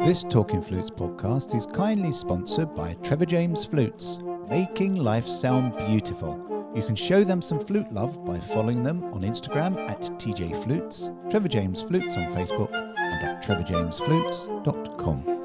This Talking Flutes podcast is kindly sponsored by Trevor James Flutes, making life sound beautiful. You can show them some flute love by following them on Instagram at TJ Flutes, Trevor James Flutes on Facebook, and at trevorjamesflutes.com.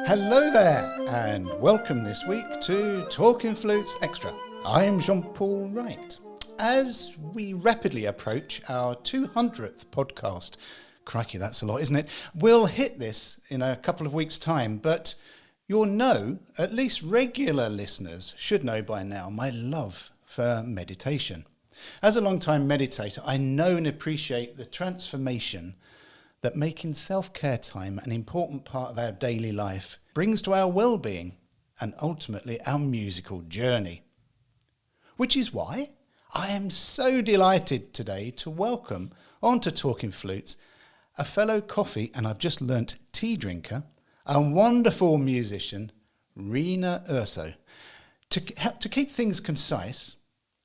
Hello there, and welcome this week to Talking Flutes Extra. I'm Jean-Paul Wright. As we rapidly approach our 200th podcast, crikey, that's a lot, isn't it? We'll hit this in a couple of weeks' time, but you'll know, at least regular listeners should know by now, my love for meditation. As a long-time meditator, I know and appreciate the transformation that making self-care time an important part of our daily life brings to our well-being and ultimately our musical journey. Which is why I am so delighted today to welcome onto Talking Flutes a fellow coffee and I've just learnt tea drinker, a wonderful musician, Rena Urso. To keep things concise,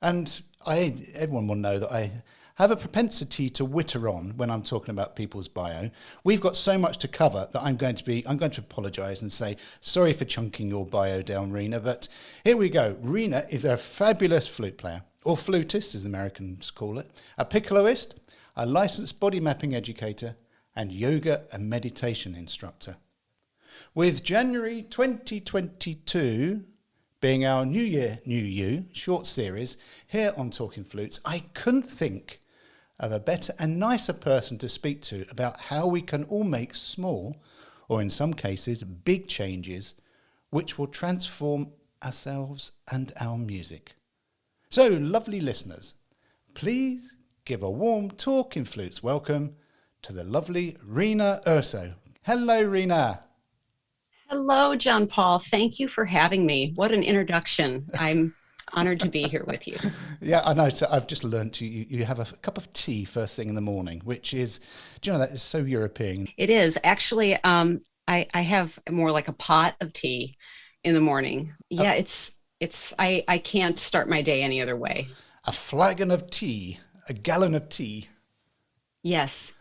and everyone will know that I have a propensity to witter on when I'm talking about people's bio. We've got so much to cover that I'm going to apologise and say sorry for chunking your bio down, Rena. But here we go. Rena is a fabulous flute player, or flutist as the Americans call it, a piccoloist, a licensed body mapping educator, and yoga and meditation instructor. With January 2022 being our New Year, New You short series here on Talking Flutes, I couldn't think of a better and nicer person to speak to about how we can all make small, or in some cases, big changes, which will transform ourselves and our music. So, lovely listeners, please give a warm Talking Flutes welcome to the lovely Rena Urso. Hello, Rena. Hello, Jean-Paul. Thank you for having me. What an introduction. I'm honored to be here with you. Yeah, I know. So I've just learned you have a cup of tea first thing in the morning, which is, do you know, that is so European. It is. Actually, I have more like a pot of tea in the morning. Yeah, I can't start my day any other way. A flagon of tea, a gallon of tea. Yes.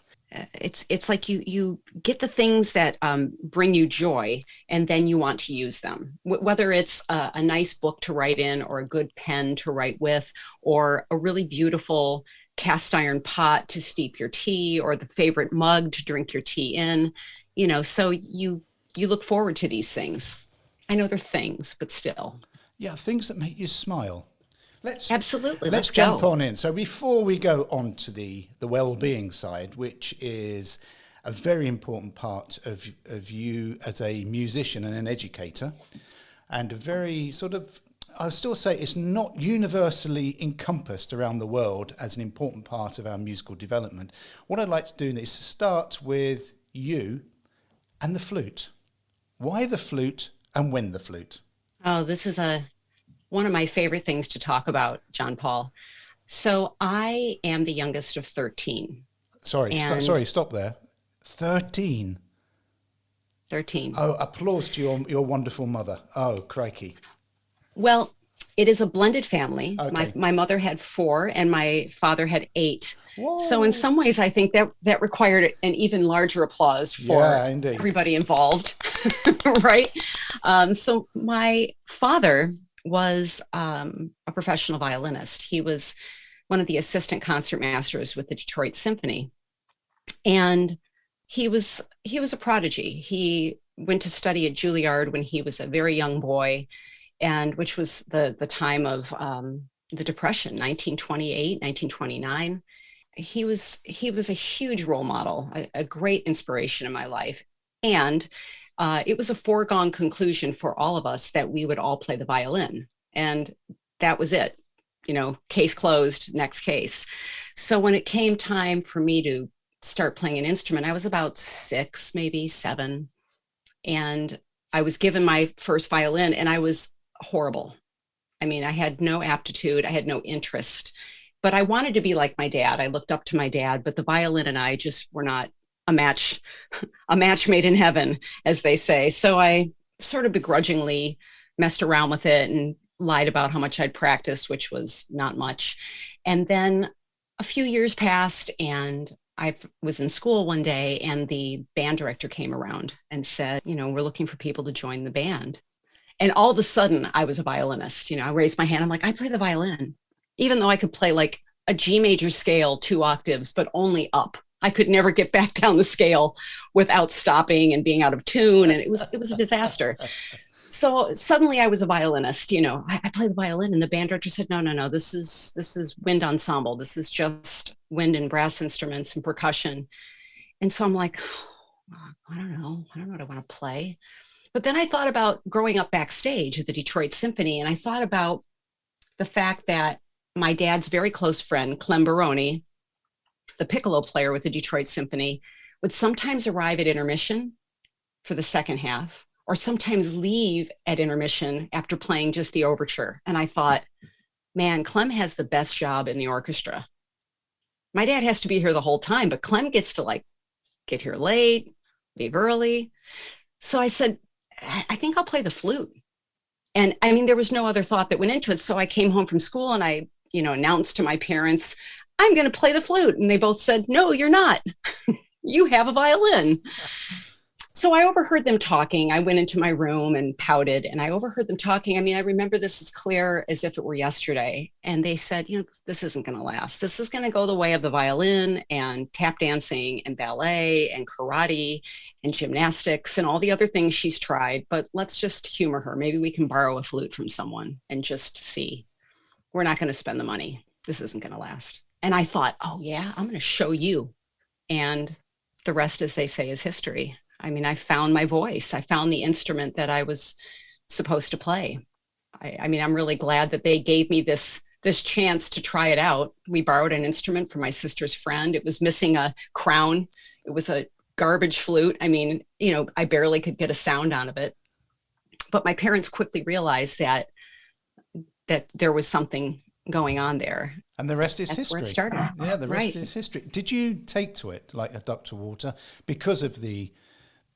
It's like you get the things that bring you joy, and then you want to use them. Whether it's a nice book to write in, or a good pen to write with, or a really beautiful cast iron pot to steep your tea, or the favorite mug to drink your tea in. You know, so you look forward to these things. I know they're things, but still. Yeah, things that make you smile. Let's jump on in. So before we go on to the well-being side, which is a very important part of you as a musician and an educator, and a very sort of, I'll still say it's not universally encompassed around the world as an important part of our musical development. What I'd like to do is to start with you and the flute. Why the flute and when the flute? Oh, this is one of my favorite things to talk about, Jean-Paul. So I am the youngest of 13. Stop there. 13. 13. Oh, applause to your wonderful mother. Oh, crikey. Well, it is a blended family. Okay. My mother had 4 and my father had 8. Whoa. So in some ways, I think that required an even larger applause for everybody involved, right? So my father was a professional violinist. He was one of the assistant concertmasters with the Detroit Symphony. And he was a prodigy. He went to study at Juilliard when he was a very young boy, and which was the time of the Depression, 1928, 1929. He was a huge role model, a great inspiration in my life. And it was a foregone conclusion for all of us that we would all play the violin. And that was it, case closed, next case. So when it came time for me to start playing an instrument, I was about 6, maybe 7. And I was given my first violin and I was horrible. I mean, I had no aptitude, I had no interest, but I wanted to be like my dad. I looked up to my dad, but the violin and I just were not a match made in heaven, as they say. So I sort of begrudgingly messed around with it and lied about how much I'd practiced, which was not much. And then a few years passed, and I was in school one day, and the band director came around and said, we're looking for people to join the band. And all of a sudden I was a violinist. I raised my hand. I'm like, I play the violin, even though I could play like a G major scale 2 octaves, but only up. I could never get back down the scale without stopping and being out of tune. And it was a disaster. So suddenly I was a violinist. I play the violin, and the band director said, no, this is wind ensemble. This is just wind and brass instruments and percussion. And so I'm like, I don't know what I want to play. But then I thought about growing up backstage at the Detroit Symphony, and I thought about the fact that my dad's very close friend, Clem Baroni, the piccolo player with the Detroit Symphony, would sometimes arrive at intermission for the second half, or sometimes leave at intermission after playing just the overture. And I thought, man, Clem has the best job in the orchestra. My dad has to be here the whole time, but Clem gets to get here late, leave early. So I said, I think I'll play the flute. And I mean, there was no other thought that went into it. So I came home from school and I, announced to my parents, I'm going to play the flute. And they both said, no, you're not. You have a violin. So I overheard them talking. I went into my room and pouted, and I overheard them talking. I mean, I remember this as clear as if it were yesterday. And they said, this isn't going to last. This is going to go the way of the violin and tap dancing and ballet and karate and gymnastics and all the other things she's tried. But let's just humor her. Maybe we can borrow a flute from someone and just see. We're not going to spend the money. This isn't going to last. And I thought, oh yeah, I'm going to show you. And the rest, as they say, is history. I mean, I found my voice. I found the instrument that I was supposed to play. I mean, I'm really glad that they gave me this chance to try it out. We borrowed an instrument from my sister's friend. It was missing a crown. It was a garbage flute. I mean, I barely could get a sound out of it. But my parents quickly realized that there was something going on there. And the rest is That's history. Where it started. Yeah, the rest is history. Did you take to it like a duck to water because of the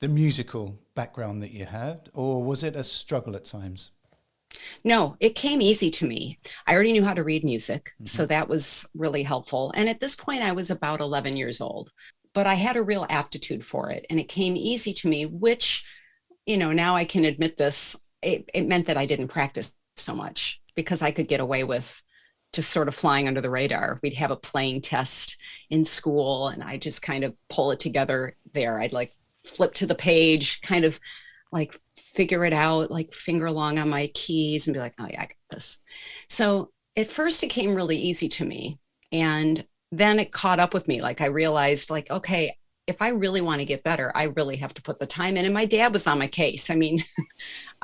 musical background that you had, or was it a struggle at times? No, it came easy to me. I already knew how to read music, so that was really helpful. And at this point, I was about 11 years old, but I had a real aptitude for it, and it came easy to me, which, now I can admit this, it meant that I didn't practice so much because I could get away with just sort of flying under the radar. We'd have a playing test in school, and I just kind of pull it together there. I'd flip to the page, kind of figure it out, finger along on my keys and be like, oh yeah, I got this. So at first it came really easy to me. And then it caught up with me. I realized okay, if I really want to get better, I really have to put the time in. And my dad was on my case. I mean,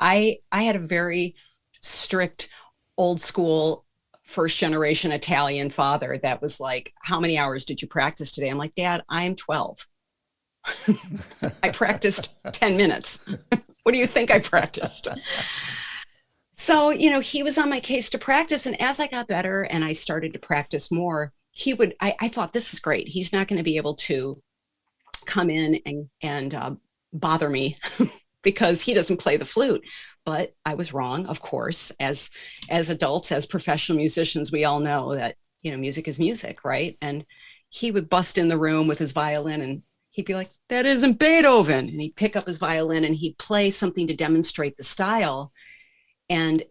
I had a very strict, old school, first generation Italian father that was like, how many hours did you practice today? I'm like, Dad, I'm 12. I practiced 10 minutes. What do you think I practiced? So, he was on my case to practice. And as I got better and I started to practice more, I thought, this is great. He's not going to be able to come in and bother me because he doesn't play the flute. But I was wrong, of course. As adults, as professional musicians, we all know that, music is music, right? And he would bust in the room with his violin and he'd be like, that isn't Beethoven. And he'd pick up his violin and he'd play something to demonstrate the style. And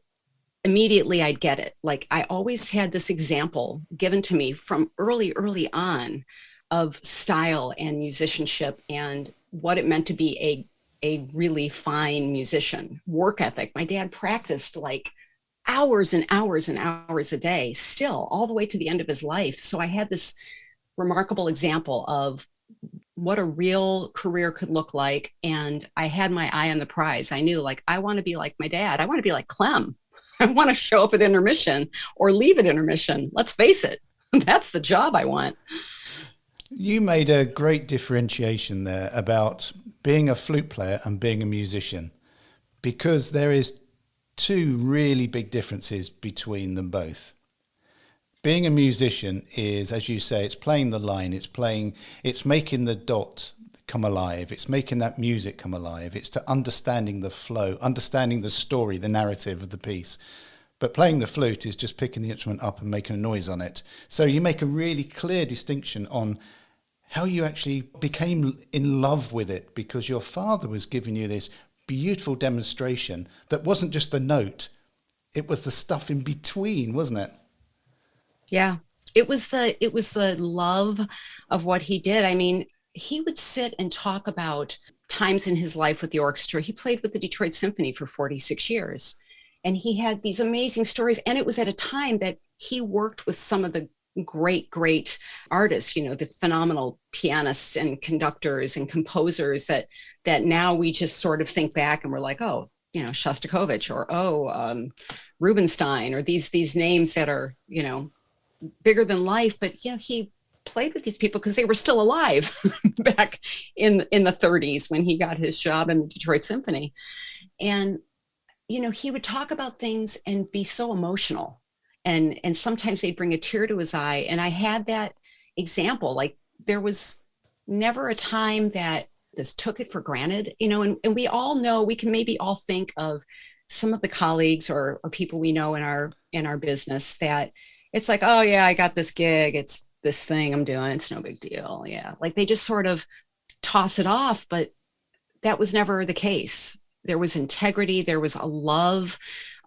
immediately I'd get it. I always had this example given to me from early on of style and musicianship and what it meant to be a really fine musician. Work ethic. My dad practiced hours and hours and hours a day, still all the way to the end of his life. So I had this remarkable example of what a real career could look like. And I had my eye on the prize. I knew I want to be like my dad. I want to be like Clem. I want to show up at intermission or leave at intermission. Let's face it. That's the job I want. You made a great differentiation there about being a flute player and being a musician, because there is two really big differences between them both. Being a musician is, as you say, it's playing the line, it's making the dot come alive. It's making that music come alive. It's to understanding the flow, understanding the story, the narrative of the piece. But playing the flute is just picking the instrument up and making a noise on it. So you make a really clear distinction on how you actually became in love with it, because your father was giving you this beautiful demonstration that wasn't just the note, it was the stuff in between, wasn't it? Yeah, it was the love of what he did. I mean, he would sit and talk about times in his life with the orchestra. He played with the Detroit Symphony for 46 years. And he had these amazing stories. And it was at a time that he worked with some of the great artists, you know, the phenomenal pianists and conductors and composers that now we just sort of think back and we're like, oh, you know, Shostakovich or Rubinstein, or these names that are, you know, bigger than life. But, you know, he played with these people because they were still alive back in the 30s when he got his job in the Detroit Symphony. And you know, he would talk about things and be so emotional. And sometimes they'd bring a tear to his eye. And I had that example, like there was never a time that this took it for granted, you know, and we all know, we can maybe all think of some of the colleagues or people we know in our business that it's like, oh yeah, I got this gig. It's this thing I'm doing. It's no big deal. Yeah. Like they just sort of toss it off, but that was never the case. There was integrity, there was a love,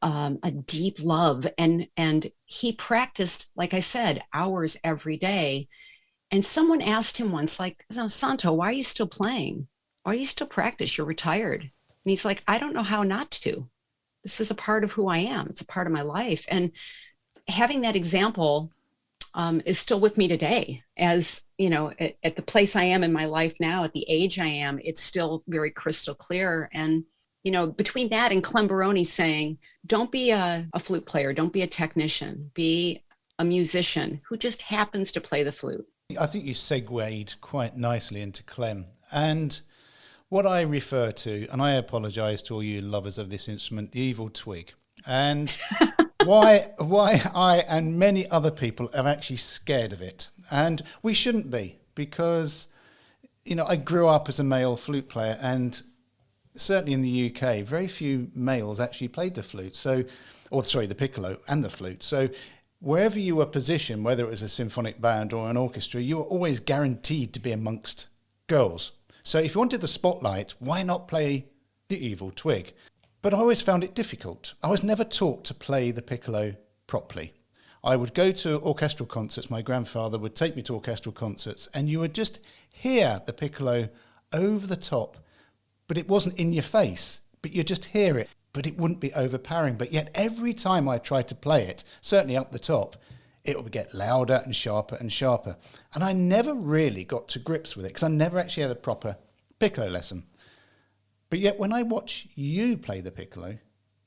a deep love. And he practiced, like I said, hours every day. And someone asked him once, like, Santo, why are you still playing? Why are you still practice? You're retired. And he's like, I don't know how not to. This is a part of who I am. It's a part of my life. And having that example is still with me today. As, you know, at the place I am in my life now, at the age I am, it's still very crystal clear. And you know, between that and Clem Baroni saying, don't be a flute player, don't be a technician, be a musician who just happens to play the flute. I think you segued quite nicely into Clem. And what I refer to, and I apologise to all you lovers of this instrument, the evil twig. And why I and many other people are actually scared of it. And we shouldn't be, because, you know, I grew up as a male flute player, and certainly in the UK, very few males actually played the flute. So, the piccolo and the flute. So wherever you were positioned, whether it was a symphonic band or an orchestra, you were always guaranteed to be amongst girls. So if you wanted the spotlight, why not play the evil twig? But I always found it difficult. I was never taught to play the piccolo properly. I would go to orchestral concerts. My grandfather would take me to orchestral concerts, and you would just hear the piccolo over the top. But it wasn't in your face, but you just hear it, but it wouldn't be overpowering. But yet every time I tried to play it, certainly up the top, it would get louder and sharper and sharper. And I never really got to grips with it because I never actually had a proper piccolo lesson. But yet when I watch you play the piccolo,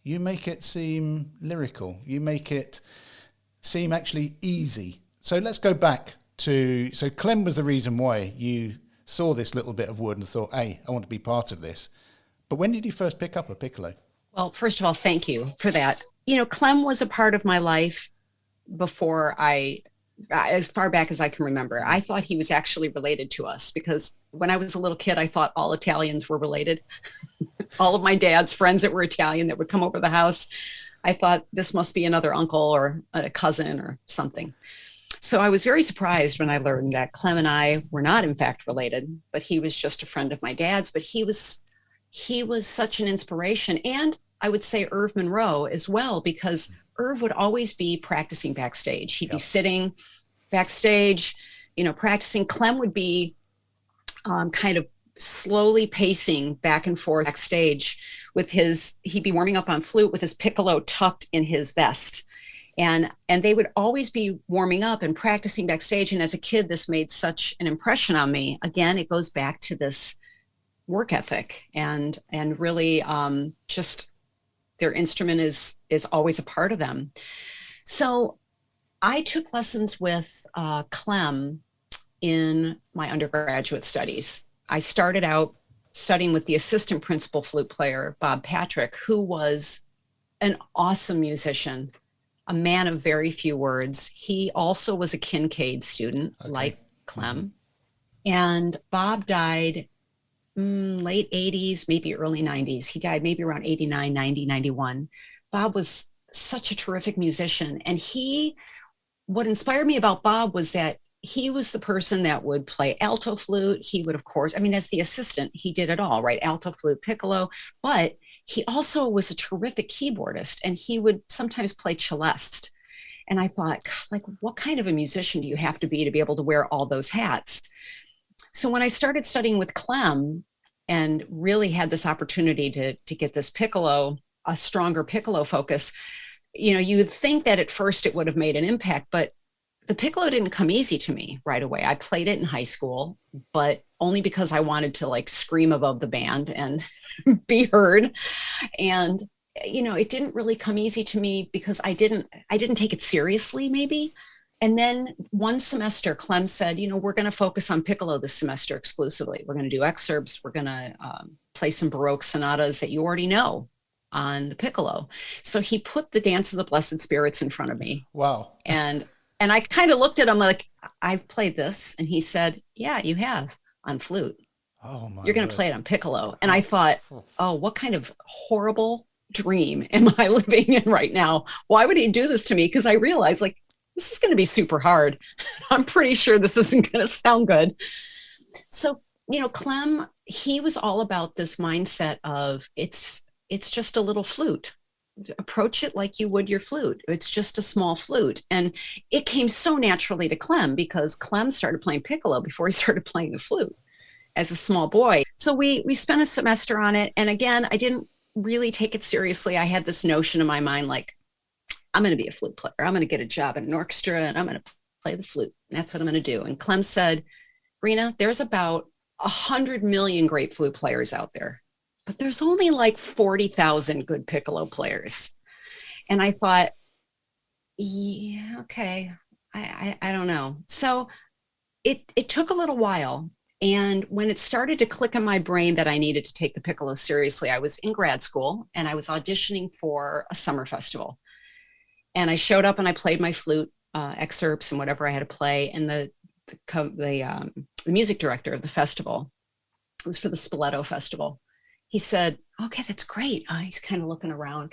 you make it seem lyrical. You make it seem actually easy. So let's go back to, so Clem was the reason why you saw this little bit of wood and thought, hey, I want to be part of this. But when did you first pick up a piccolo? Well, first of all, thank you for that. You know, Clem was a part of my life before as far back as I can remember. I thought he was actually related to us because when I was a little kid, I thought all Italians were related. All of my dad's friends that were Italian that would come over the house, I thought this must be another uncle or a cousin or something. So I was very surprised when I learned that Clem and I were not in fact related, but he was just a friend of my dad's. But he was such an inspiration. And I would say Irv Monroe as well, because Irv would always be practicing backstage. He'd be sitting backstage, you know, practicing. Clem would be kind of slowly pacing back and forth backstage with he'd be warming up on flute with his piccolo tucked in his vest. And they would always be warming up and practicing backstage. And as a kid, this made such an impression on me. Again, it goes back to this work ethic and really just their instrument is always a part of them. So I took lessons with Clem in my undergraduate studies. I started out studying with the assistant principal flute player, Bob Patrick, who was an awesome musician, a man of very few words. He also was a Kincaid student, like Clem. And Bob died late 80s, maybe early 90s. He died maybe around 89, 90, 91. Bob was such a terrific musician. And what inspired me about Bob was that he was the person that would play alto flute. He would, of course, I mean, as the assistant, he did it all, right? Alto flute, piccolo, but he also was a terrific keyboardist, and he would sometimes play celeste. And I thought, like, what kind of a musician do you have to be able to wear all those hats? So when I started studying with Clem and really had this opportunity to get this piccolo, a stronger piccolo focus, you would think that at first it would have made an impact, but the piccolo didn't come easy to me right away. I played it in high school, but only because I wanted to like scream above the band and be heard. And, it didn't really come easy to me because I didn't take it seriously, maybe. And then one semester, Clem said, we're going to focus on piccolo this semester exclusively. We're going to do excerpts. We're going to play some Baroque sonatas that you already know on the piccolo. So he put the Dance of the Blessed Spirits in front of me. Wow. And I kind of looked at him like, I've played this. And he said, yeah, you have on flute. Oh my! You're going to play it on piccolo. And I thought, oh, what kind of horrible dream am I living in right now? Why would he do this to me? Because I realized, like, this is going to be super hard. I'm pretty sure this isn't going to sound good. So, Clem, he was all about this mindset of it's just a little flute. Approach it like you would your flute. It's just a small flute. And it came so naturally to Clem because Clem started playing piccolo before he started playing the flute as a small boy. So we spent a semester on it. And again, I didn't really take it seriously. I had this notion in my mind, like, I'm going to be a flute player. I'm going to get a job in an orchestra and I'm going to play the flute. That's what I'm going to do. And Clem said, Rena, there's about 100 million great flute players out there, but there's only like 40,000 good piccolo players. And I thought, yeah, okay. I don't know. So it took a little while. And when it started to click in my brain that I needed to take the piccolo seriously, I was in grad school and I was auditioning for a summer festival. And I showed up and I played my flute excerpts and whatever I had to play. And the music director of the festival, it was for the Spoleto Festival, he said, okay, that's great. He's kind of looking around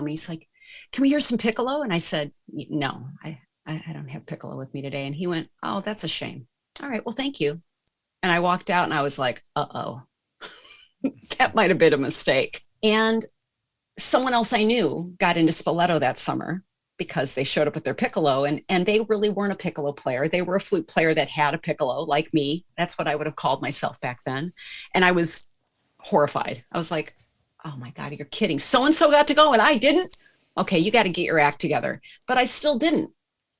me. He's like, can we hear some piccolo? And I said, no, I don't have piccolo with me today. And he went, oh, that's a shame. All right, well, thank you. And I walked out and I was like, uh-oh, that might have been a mistake. And someone else I knew got into Spoleto that summer because they showed up with their piccolo and they really weren't a piccolo player. They were a flute player that had a piccolo like me. That's what I would have called myself back then. And I was horrified. I was like, oh my God, you're kidding. So-and-so got to go and I didn't. Okay, you got to get your act together. But I still didn't.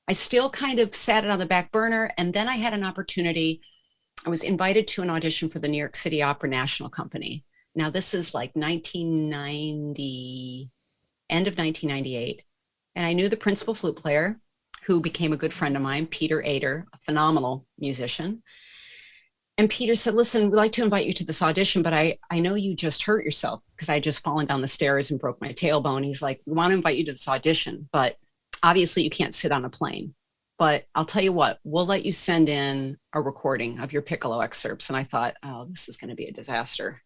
I still kind of sat it on the back burner. And then I had an opportunity. I was invited to an audition for the New York City Opera National Company. Now, this is like 1990, end of 1998. And I knew the principal flute player, who became a good friend of mine, Peter Ader, a phenomenal musician. And Peter said, listen, we'd like to invite you to this audition, but I know you just hurt yourself because I had just fallen down the stairs and broke my tailbone. He's like, we want to invite you to this audition, but obviously you can't sit on a plane. But I'll tell you what, we'll let you send in a recording of your piccolo excerpts. And I thought, oh, this is going to be a disaster.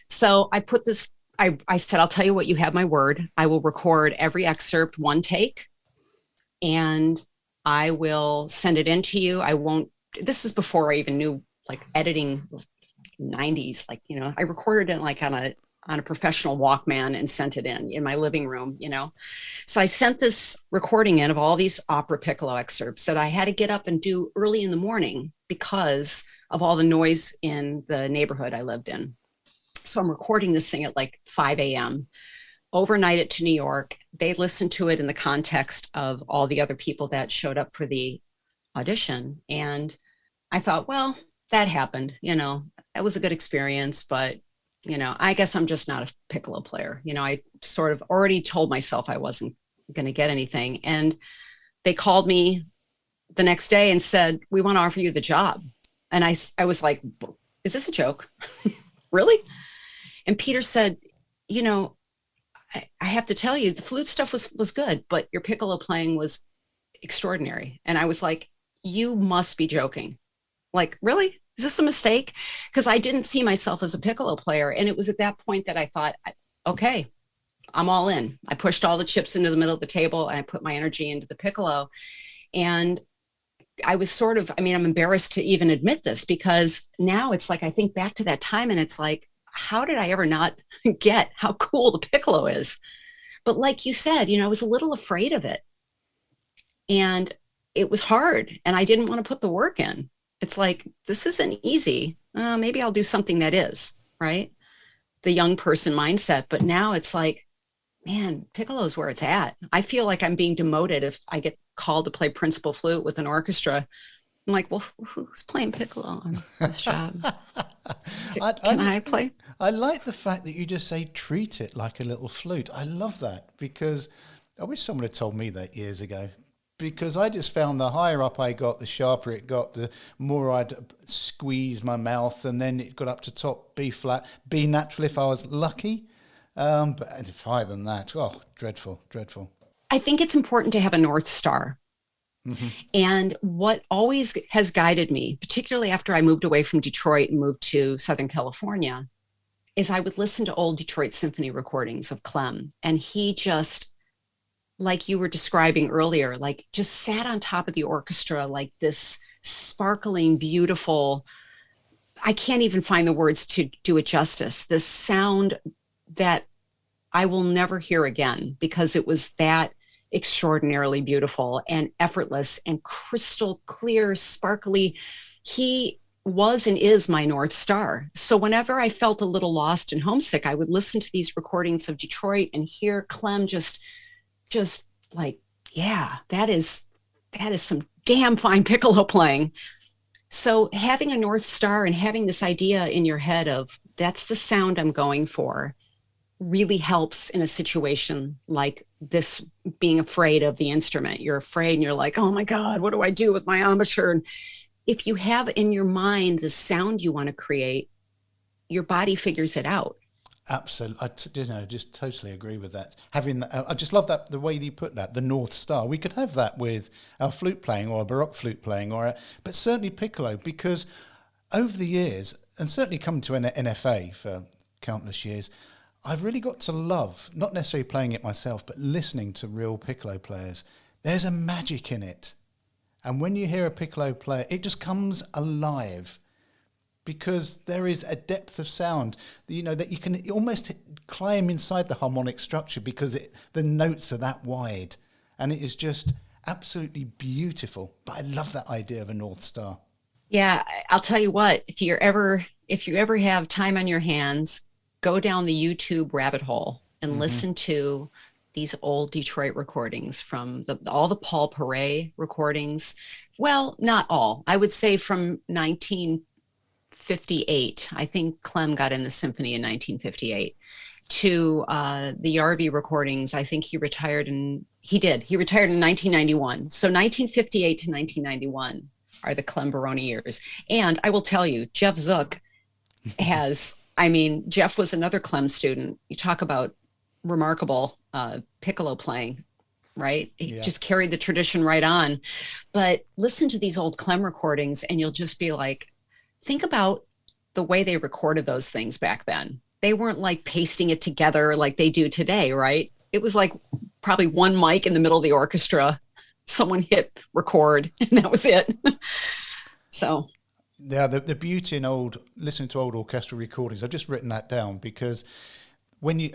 So I put this, I said, I'll tell you what, you have my word. I will record every excerpt one take and I will send it in to you. I won't, this is before I even knew like editing 90s, like, I recorded it like on a professional Walkman and sent it in my living room, So I sent this recording in of all these opera piccolo excerpts that I had to get up and do early in the morning because of all the noise in the neighborhood I lived in. So I'm recording this thing at like 5 a.m., overnight it to New York. They listened to it in the context of all the other people that showed up for the audition. And I thought, well, that happened, it was a good experience, but I guess I'm just not a piccolo player. I sort of already told myself I wasn't going to get anything. And they called me the next day and said, we want to offer you the job. And I was like, is this a joke? Really? And Peter said, I have to tell you, the flute stuff was good, but your piccolo playing was extraordinary. And I was like, you must be joking. Like, really? Is this a mistake? Because I didn't see myself as a piccolo player. And it was at that point that I thought, okay, I'm all in. I pushed all the chips into the middle of the table and I put my energy into the piccolo. And I was sort of, I mean, I'm embarrassed to even admit this because now it's like, I think back to that time and it's like, how did I ever not get how cool the piccolo is? But like you said, I was a little afraid of it and it was hard and I didn't want to put the work in. It's like, this isn't easy. Maybe I'll do something that is, right? The young person mindset. But now it's like, man, piccolo's where it's at. I feel like I'm being demoted if I get called to play principal flute with an orchestra. I'm like, well, who's playing piccolo on this job? Can I play? I like the fact that you just say treat it like a little flute. I love that because I wish someone had told me that years ago. Because I just found the higher up I got, the sharper it got, the more I'd squeeze my mouth, and then it got up to top B flat, B natural if I was lucky. But if higher than that, oh, dreadful. I think it's important to have a North Star. Mm-hmm. And what always has guided me, particularly after I moved away from Detroit and moved to Southern California, is I would listen to old Detroit symphony recordings of Clem. And he just, like you were describing earlier, like just sat on top of the orchestra like this sparkling, beautiful, I can't even find the words to do it justice, this sound that I will never hear again because it was that extraordinarily beautiful and effortless and crystal clear, sparkly. He was and is my North Star. So whenever I felt a little lost and homesick, I would listen to these recordings of Detroit and hear Clem just like, yeah, that is some damn fine piccolo playing. So having a North Star and having this idea in your head of that's the sound I'm going for really helps in a situation like this, being afraid of the instrument. You're afraid and you're like, oh my God, what do I do with my embouchure? And if you have in your mind the sound you want to create, your body figures it out. Absolutely, I just totally agree with that. Having that, I just love that the way you put that, the North Star. We could have that with our flute playing or a baroque flute playing, but certainly piccolo, because over the years, and certainly coming to an NFA for countless years, I've really got to love not necessarily playing it myself, but listening to real piccolo players. There's a magic in it, and when you hear a piccolo player, it just comes alive. Because there is a depth of sound, that you can almost climb inside the harmonic structure because the notes are that wide. And it is just absolutely beautiful. But I love that idea of a North Star. Yeah, I'll tell you what, if you ever have time on your hands, go down the YouTube rabbit hole and listen to these old Detroit recordings from all the Paul Paray recordings. Well, not all. I would say from 1958. I think Clem got in the symphony in 1958 to the Yarvi recordings. I think he retired in 1991. So 1958 to 1991 are the Clem Baroni years. And I will tell you, Jeff Zook Jeff was another Clem student. You talk about remarkable piccolo playing, right? He just carried the tradition right on. But listen to these old Clem recordings and you'll just be like, think about the way they recorded those things back then. They weren't like pasting it together like they do today, right? It was like probably one mic in the middle of the orchestra, someone hit record, and that was it. So, yeah, the beauty in listening to old orchestral recordings, I've just written that down because when you,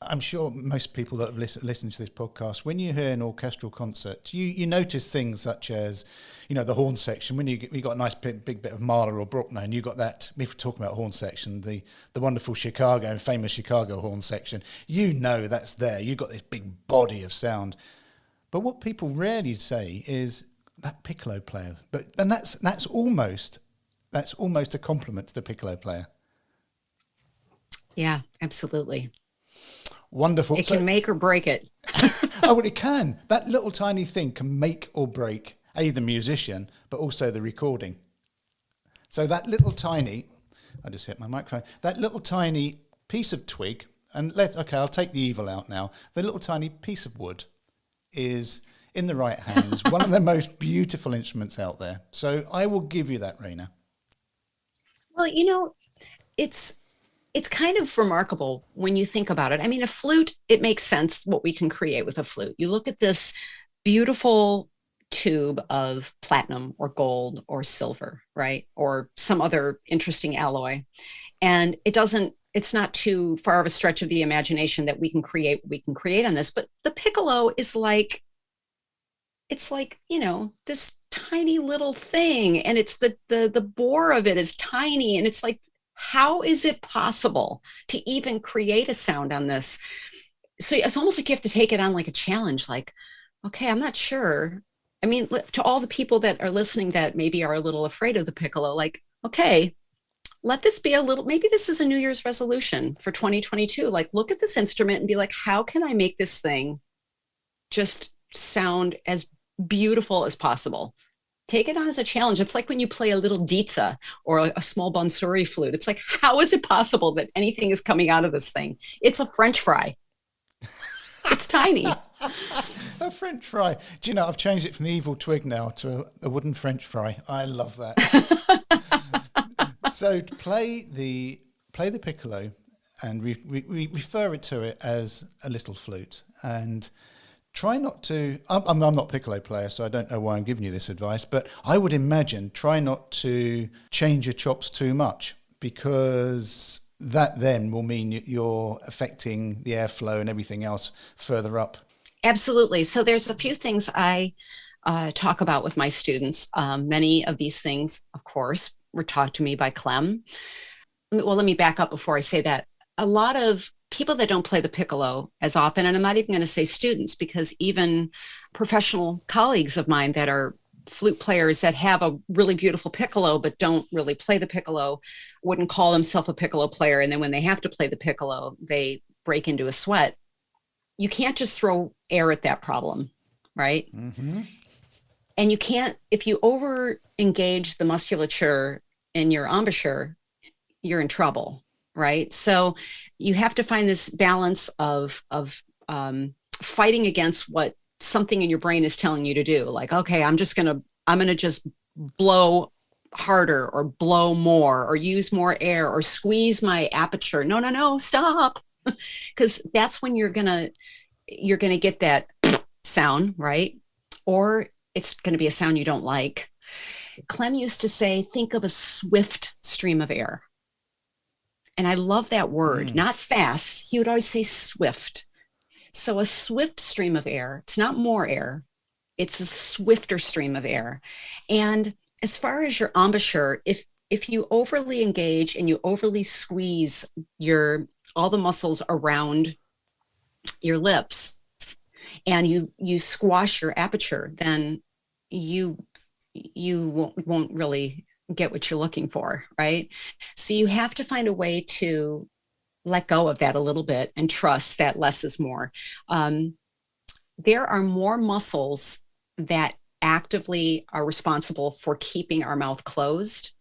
I'm sure most people that have listened to this podcast, when you hear an orchestral concert, you notice things such as, the horn section. When you got a nice big bit of Mahler or Bruckner, and you got that. If we're talking about horn section, the wonderful famous Chicago horn section, that's there. You got this big body of sound. But what people rarely say is that piccolo player. And that's almost a compliment to the piccolo player. Yeah, absolutely. Wonderful. It can make or break it. Oh, well, it can. That little tiny thing can make or break the musician, but also the recording. So that little tiny, I just hit my microphone, that little tiny piece of twig, and I'll take the evil out now. The little tiny piece of wood is in the right hands, one of the most beautiful instruments out there. So I will give you that, Rena. Well, it's kind of remarkable when you think about it. I mean, a flute, it makes sense what we can create with a flute. You look at this beautiful tube of platinum or gold or silver, right? Or some other interesting alloy. And it's not too far of a stretch of the imagination that we can create on this. But the piccolo is like, it's like, this tiny little thing. And it's the bore of it is tiny. And it's like, how is it possible to even create a sound on this? So it's almost like you have to take it on like a challenge, like, okay, I'm not sure. I mean, to all the people that are listening that maybe are a little afraid of the piccolo, like, okay, let this be maybe this is a New Year's resolution for 2022. Like, look at this instrument and be like, how can I make this thing just sound as beautiful as possible? Take it on as a challenge. It's like when you play a little ditza or a small bansuri flute. It's like, how is it possible that anything is coming out of this thing? It's a French fry. It's tiny. A French fry. Do you know, I've changed it from the evil twig now to a wooden French fry. I love that. So to play the piccolo and we refer to it as a little flute, and try not to, I'm not a piccolo player, so I don't know why I'm giving you this advice, but I would imagine try not to change your chops too much, because that then will mean you're affecting the airflow and everything else further up. Absolutely. So there's a few things I talk about with my students. Many of these things, of course, were taught to me by Clem. Well, let me back up before I say that. A lot of people that don't play the piccolo as often, and I'm not even going to say students, because even professional colleagues of mine that are flute players that have a really beautiful piccolo but don't really play the piccolo wouldn't call themselves a piccolo player. And then when they have to play the piccolo, they break into a sweat. You can't just throw air at that problem, right? Mm-hmm. And you can't, if you over engage the musculature in your embouchure, you're in trouble, right? So you have to find this balance of fighting against what something in your brain is telling you to do. Like, okay, I'm gonna just blow harder or blow more or use more air or squeeze my aperture. No, stop. Because that's when you're gonna get that sound, right? Or it's gonna be a sound you don't like. Clem used to say, think of a swift stream of air. And I love that word, not fast. He would always say swift. So a swift stream of air, it's not more air, it's a swifter stream of air. And as far as your embouchure, if you overly engage and you overly squeeze all the muscles around your lips and you squash your aperture, then you won't really get what you're looking for, right? So you have to find a way to let go of that a little bit and trust that less is more. There are more muscles that actively are responsible for keeping our mouth closed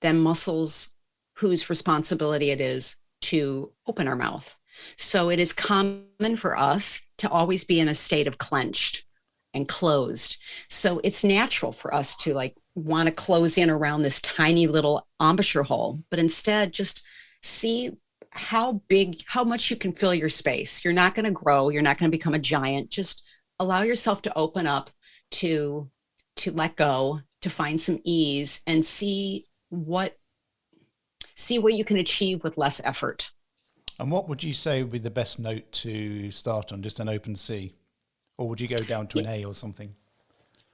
than muscles whose responsibility it is to open our mouth. So it is common for us to always be in a state of clenched and closed. So it's natural for us to want to close in around this tiny little embouchure hole, but instead just see how much you can fill your space. You're not going to grow. You're not going to become a giant. Just allow yourself to open up, to let go, to find some ease, and see what you can achieve with less effort. And what would you say would be the best note to start on? Just an open C? Or would you go down to an A or something?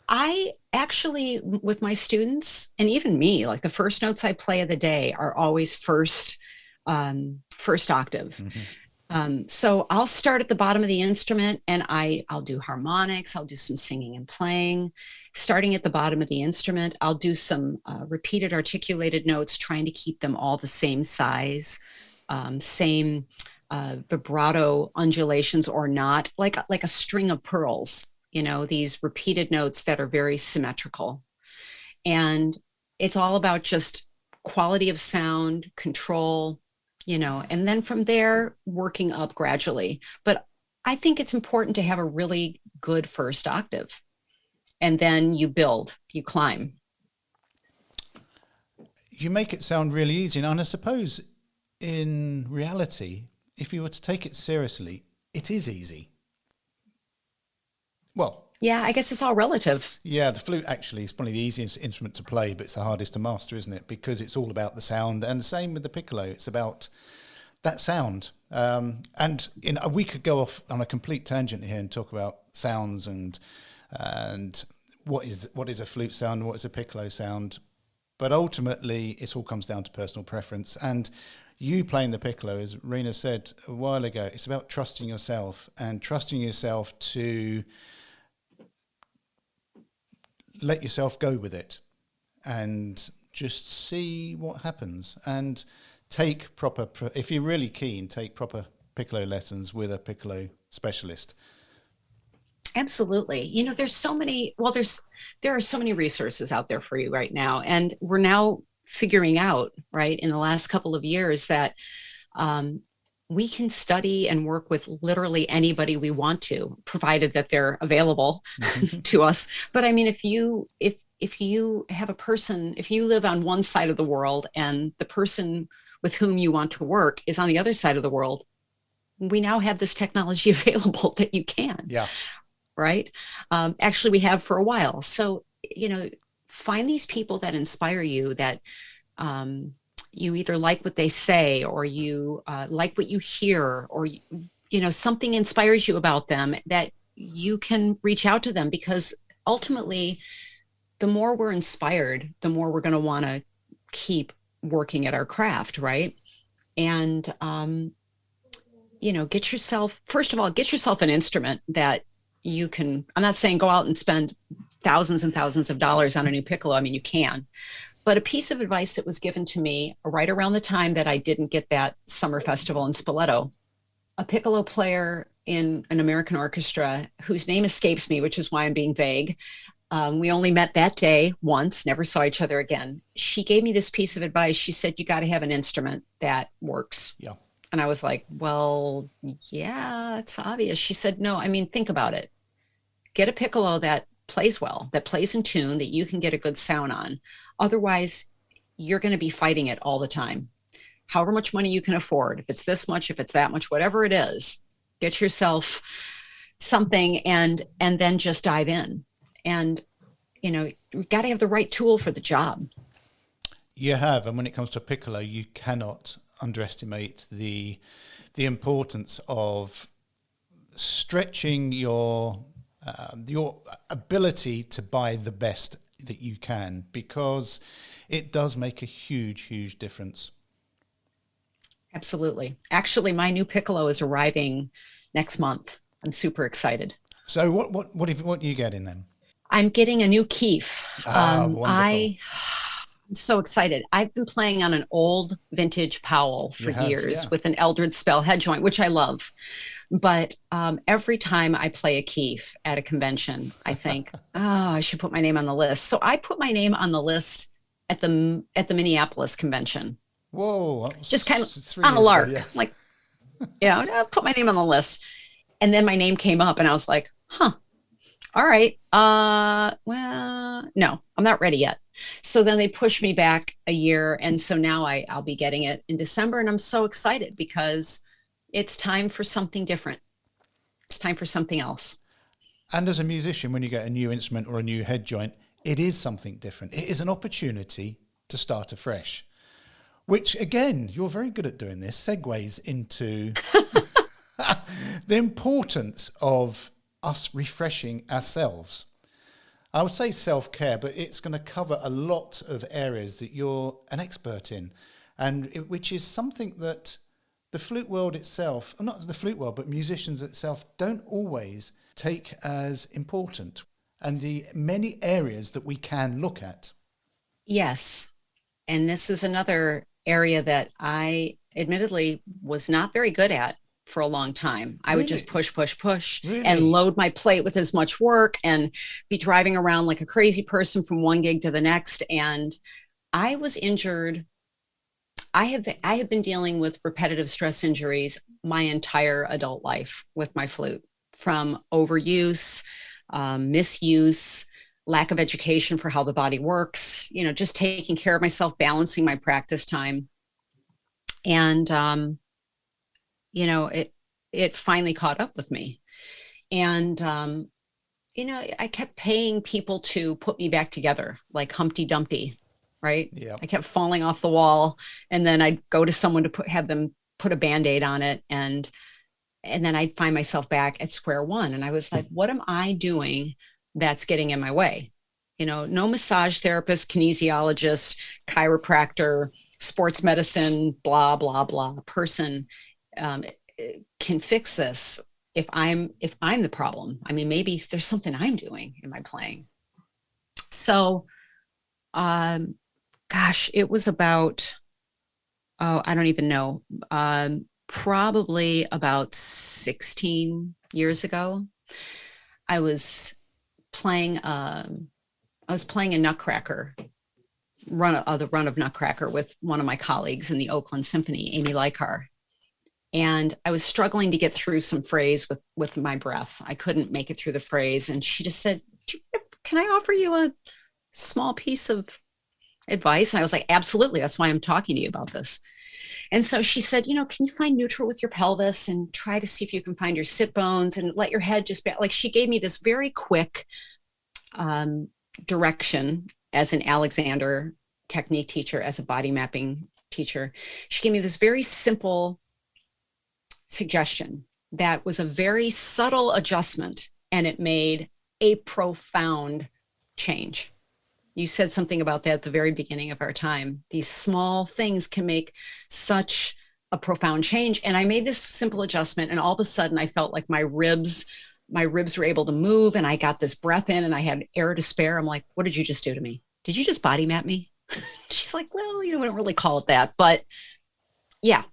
I actually, with my students and even me, like the first notes I play of the day are always first octave. Mm-hmm. So I'll start at the bottom of the instrument and I'll do harmonics. I'll do some singing and playing. Starting at the bottom of the instrument, I'll do some repeated articulated notes, trying to keep them all the same size, same vibrato undulations or not, like a string of pearls, these repeated notes that are very symmetrical. And it's all about just quality of sound, control, and then from there, working up gradually. But I think it's important to have a really good first octave. and then you build, you climb. You make it sound really easy. And I suppose in reality, if you were to take it seriously, it is easy. Well, yeah, I guess it's all relative. Yeah, the flute actually is one of the easiest instruments to play, but it's the hardest to master, isn't it? Because it's all about the sound. And the same with the piccolo. It's about that sound. And we could go off on a complete tangent here and talk about sounds and what is a flute sound, what is a piccolo sound. But ultimately, it all comes down to personal preference. And you playing the piccolo, as Rena said a while ago, it's about trusting yourself and trusting yourself to let yourself go with it and just see what happens, and take proper, if you're really keen, take proper piccolo lessons with a piccolo specialist. Absolutely. You know, there are so many resources out there for you right now. And we're now figuring out, right, in the last couple of years that we can study and work with literally anybody we want to, provided that they're available to us. But I mean, if you have a person, if you live on one side of the world and the person with whom you want to work is on the other side of the world, we now have this technology available that you can. Yeah. Right? Actually, we have for a while. So, you know, find these people that inspire you, that you either like what they say, or you like what you hear, or, you know, something inspires you about them, that you can reach out to them, because ultimately, the more we're inspired, the more we're going to want to keep working at our craft, right? And, you know, first of all, get yourself an instrument that you can. I'm not saying go out and spend thousands and thousands of dollars on a new piccolo. I mean, you can. But a piece of advice that was given to me right around the time that I didn't get that summer festival in Spoleto, a piccolo player in an American orchestra whose name escapes me, which is why I'm being vague. We only met that day once, never saw each other again. She gave me this piece of advice. She said, you got to have an instrument that works. Yeah. And I was like, well, yeah, it's obvious. She said, no, I mean, think about it. Get a piccolo that plays well, that plays in tune, that you can get a good sound on. Otherwise, you're going to be fighting it all the time. However much money you can afford, if it's this much, if it's that much, whatever it is, get yourself something and then just dive in. And, you know, you've got to have the right tool for the job. You have. And when it comes to piccolo, you cannot underestimate the importance of stretching your ability to buy the best that you can, because it does make a huge difference. Absolutely. Actually, my new piccolo is arriving next month. I'm super excited. So what are you getting then? I'm getting a new keef. Wonderful. I'm so excited. I've been playing on an old vintage Powell for years with an Eldred Spell head joint, which I love. But every time I play a keef at a convention, I think, I should put my name on the list. So I put my name on the list at the Minneapolis convention. Whoa. Just kind of on a lark. Ago, yeah. Like, yeah, I put my name on the list. And then my name came up and I was like, all right. Well, no, I'm not ready yet. So then they pushed me back a year. And so now I'll be getting it in December. And I'm so excited because it's time for something different. It's time for something else. And as a musician, when you get a new instrument or a new head joint, it is something different. It is an opportunity to start afresh, which again, you're very good at doing this, segues into the importance of us refreshing ourselves. I would say self-care, but it's going to cover a lot of areas that you're an expert in, and which is something that the flute world itself, not the flute world, but musicians itself don't always take as important, and the many areas that we can look at. Yes. And this is another area that I admittedly was not very good at for a long time. I would just push and load my plate with as much work and be driving around like a crazy person from one gig to the next. And I was injured. I have been dealing with repetitive stress injuries my entire adult life with my flute, from overuse, misuse, lack of education for how the body works, just taking care of myself, balancing my practice time. And, it finally caught up with me. And, I kept paying people to put me back together, like Humpty Dumpty, right? Yeah. I kept falling off the wall, and then I'd go to someone to have them put a Band-Aid on it. And then I'd find myself back at square one. And I was like, what am I doing that's getting in my way? No massage therapist, kinesiologist, chiropractor, sports medicine, blah, blah, blah person can fix this if I'm the problem. I mean, maybe there's something I'm doing in my playing. So, it was about, I don't even know, probably about 16 years ago. I was playing a Nutcracker, the run of Nutcracker with one of my colleagues in the Oakland Symphony, Amy Lykar. And I was struggling to get through some phrase with my breath. I couldn't make it through the phrase. And she just said, can I offer you a small piece of advice? And I was like, absolutely. That's why I'm talking to you about this. And so she said, can you find neutral with your pelvis and try to see if you can find your sit bones and let your head just be like, she gave me this very quick direction as an Alexander technique teacher, as a body mapping teacher. She gave me this very simple suggestion that was a very subtle adjustment, and it made a profound change. You said something about that at the very beginning of our time. These small things can make such a profound change. And I made this simple adjustment, and all of a sudden I felt like my ribs were able to move, and I got this breath in and I had air to spare. I'm like, what did you just do to me? Did you just body map me? She's like, well, we don't really call it that, but yeah.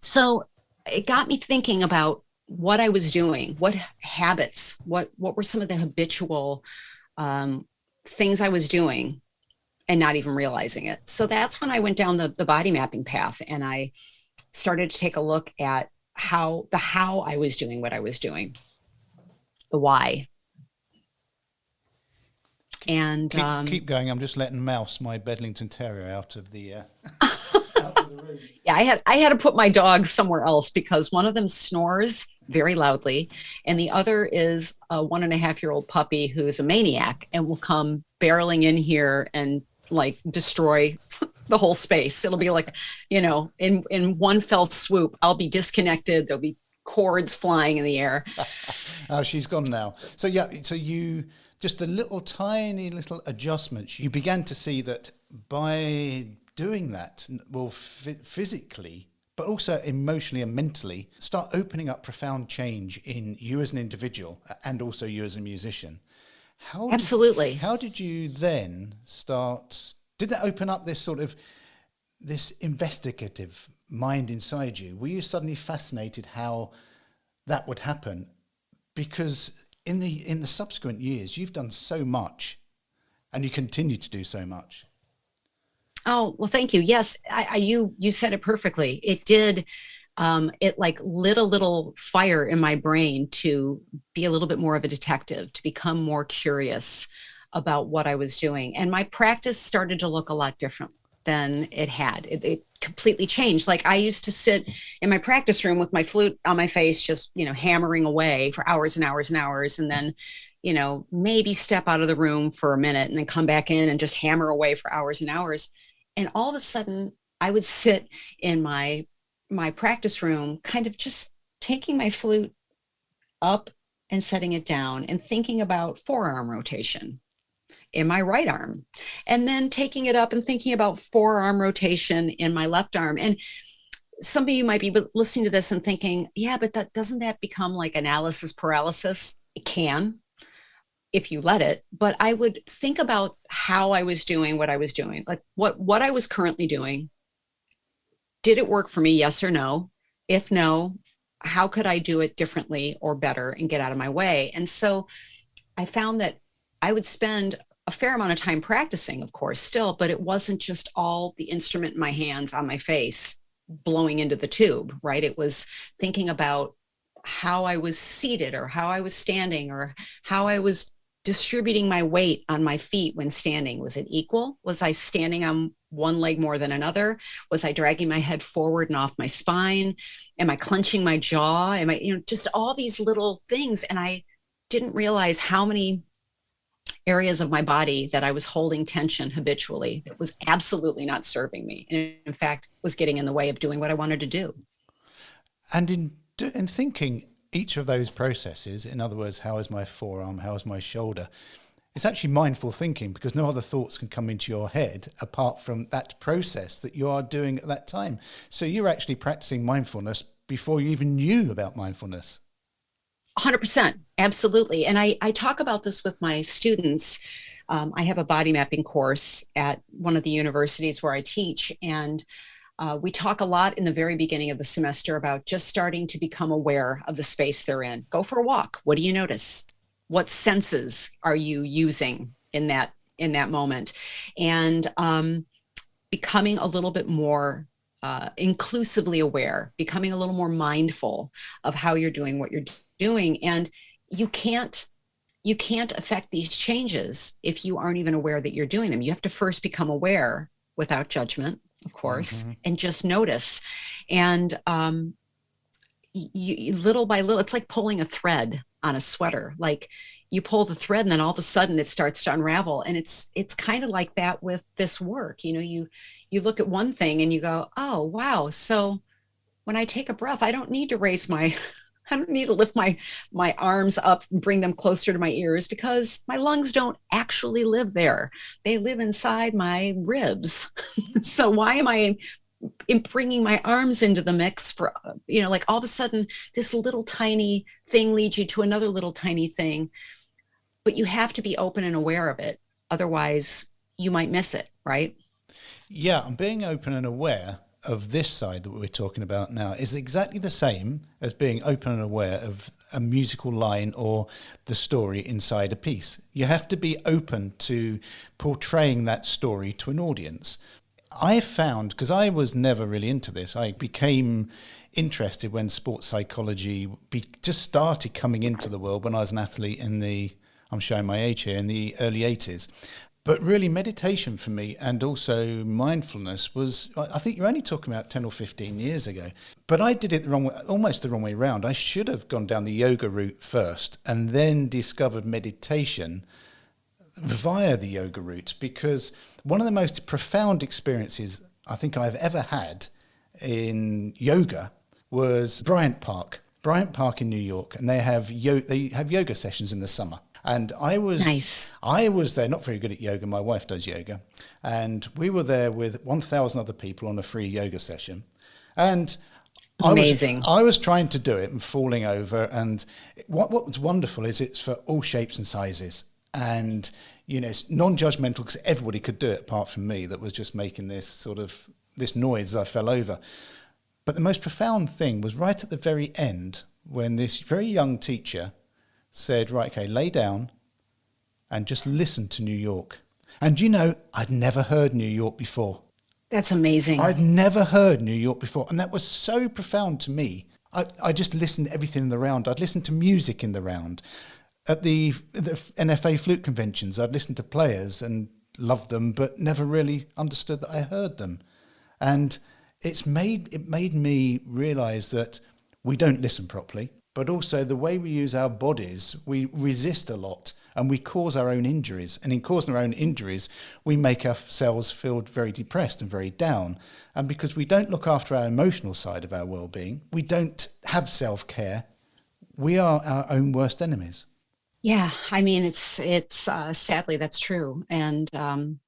So it got me thinking about what I was doing, what habits, what were some of the habitual things I was doing and not even realizing it. So that's when I went down the body mapping path, and I started to take a look at how I was doing what I was doing, the why. And keep going. I'm just letting Mouse, my Bedlington Terrier, out of the room. Yeah, I had to put my dogs somewhere else because one of them snores very loudly, and the other is a 1.5-year-old puppy who's a maniac and will come barreling in here and like destroy the whole space. It'll be like, in one fell swoop, I'll be disconnected. There'll be cords flying in the air. Oh, she's gone now. So yeah, you just the tiny little adjustments. You began to see that by doing that will physically, but also emotionally and mentally, start opening up profound change in you as an individual and also you as a musician. Absolutely. How did you then start? Did that open up this sort of this investigative mind inside you? Were you suddenly fascinated how that would happen? Because in the subsequent years, you've done so much, and you continue to do so much. Oh, well, thank you. Yes, you said it perfectly. It did. It like lit a little fire in my brain to be a little bit more of a detective, to become more curious about what I was doing. And my practice started to look a lot different than it had. It completely changed. Like I used to sit in my practice room with my flute on my face, just, hammering away for hours and hours and hours. And then, maybe step out of the room for a minute and then come back in and just hammer away for hours and hours. And all of a sudden I would sit in my practice room, kind of just taking my flute up and setting it down and thinking about forearm rotation in my right arm, and then taking it up and thinking about forearm rotation in my left arm. And some of you might be listening to this and thinking, yeah, but doesn't that become like analysis paralysis? It can, if you let it. But I would think about how I was doing what I was doing, like what I was currently doing. Did it work for me? Yes or no? If no, how could I do it differently or better and get out of my way? And so I found that I would spend a fair amount of time practicing, of course, still, but it wasn't just all the instrument in my hands on my face blowing into the tube, right? It was thinking about how I was seated or how I was standing or how I was distributing my weight on my feet when standing? Was it equal? Was I standing on one leg more than another? Was I dragging my head forward and off my spine? Am I clenching my jaw? Am I, just all these little things. And I didn't realize how many areas of my body that I was holding tension habitually that was absolutely not serving me. And in fact, was getting in the way of doing what I wanted to do. And in thinking each of those processes, in other words, how is my forearm, how is my shoulder, it's actually mindful thinking, because no other thoughts can come into your head apart from that process that you are doing at that time. So you're actually practicing mindfulness before you even knew about mindfulness. 100%. Absolutely. And I talk about this with my students. I have a body mapping course at one of the universities where I teach. And we talk a lot in the very beginning of the semester about just starting to become aware of the space they're in. Go for a walk. What do you notice? What senses are you using in that moment? And becoming a little bit more inclusively aware, becoming a little more mindful of how you're doing what you're doing. And you can't affect these changes if you aren't even aware that you're doing them. You have to first become aware without judgment, of course, and just notice. And you little by little, it's like pulling a thread on a sweater. Like you pull the thread and then all of a sudden it starts to unravel. And it's kind of like that with this work. You look at one thing and you go, oh, wow. So when I take a breath, I don't need to lift my arms up and bring them closer to my ears, because my lungs don't actually live there. They live inside my ribs. So why am I bringing my arms into the mix for, like all of a sudden this little tiny thing leads you to another little tiny thing, but you have to be open and aware of it. Otherwise you might miss it, right? Yeah, and being open and aware of this side that we're talking about now is exactly the same as being open and aware of a musical line or the story inside a piece. You have to be open to portraying that story to an audience. I found, because I was never really into this, I became interested when sports psychology just started coming into the world when I was an athlete I'm showing my age here, in the early 80s. But really meditation for me, and also mindfulness, was, I think you're only talking about 10 or 15 years ago. But I did it the wrong way, almost the wrong way around. I should have gone down the yoga route first and then discovered meditation via the yoga route, because one of the most profound experiences I think I've ever had in yoga was Bryant Park in New York, and they have yoga sessions in the summer. And I was there, not very good at yoga. My wife does yoga. And we were there with 1,000 other people on a free yoga session. And amazing. I was trying to do it and falling over. And what was wonderful is it's for all shapes and sizes. And, it's non-judgmental, because everybody could do it apart from me, that was just making this noise as I fell over. But the most profound thing was right at the very end, when this very young teacher said, right, okay, lay down and just listen to New York. And I'd never heard New York before. That's amazing. I'd never heard New York before. And that was so profound to me. I just listened to everything in the round. I'd listened to music in the round. At the NFA flute conventions, I'd listened to players and loved them, but never really understood that I heard them. And it made me realize that we don't listen properly. But also the way we use our bodies, we resist a lot and we cause our own injuries. And in causing our own injuries, we make ourselves feel very depressed and very down. And because we don't look after our emotional side of our well-being, we don't have self-care, we are our own worst enemies. Yeah, I mean, it's sadly, that's true. And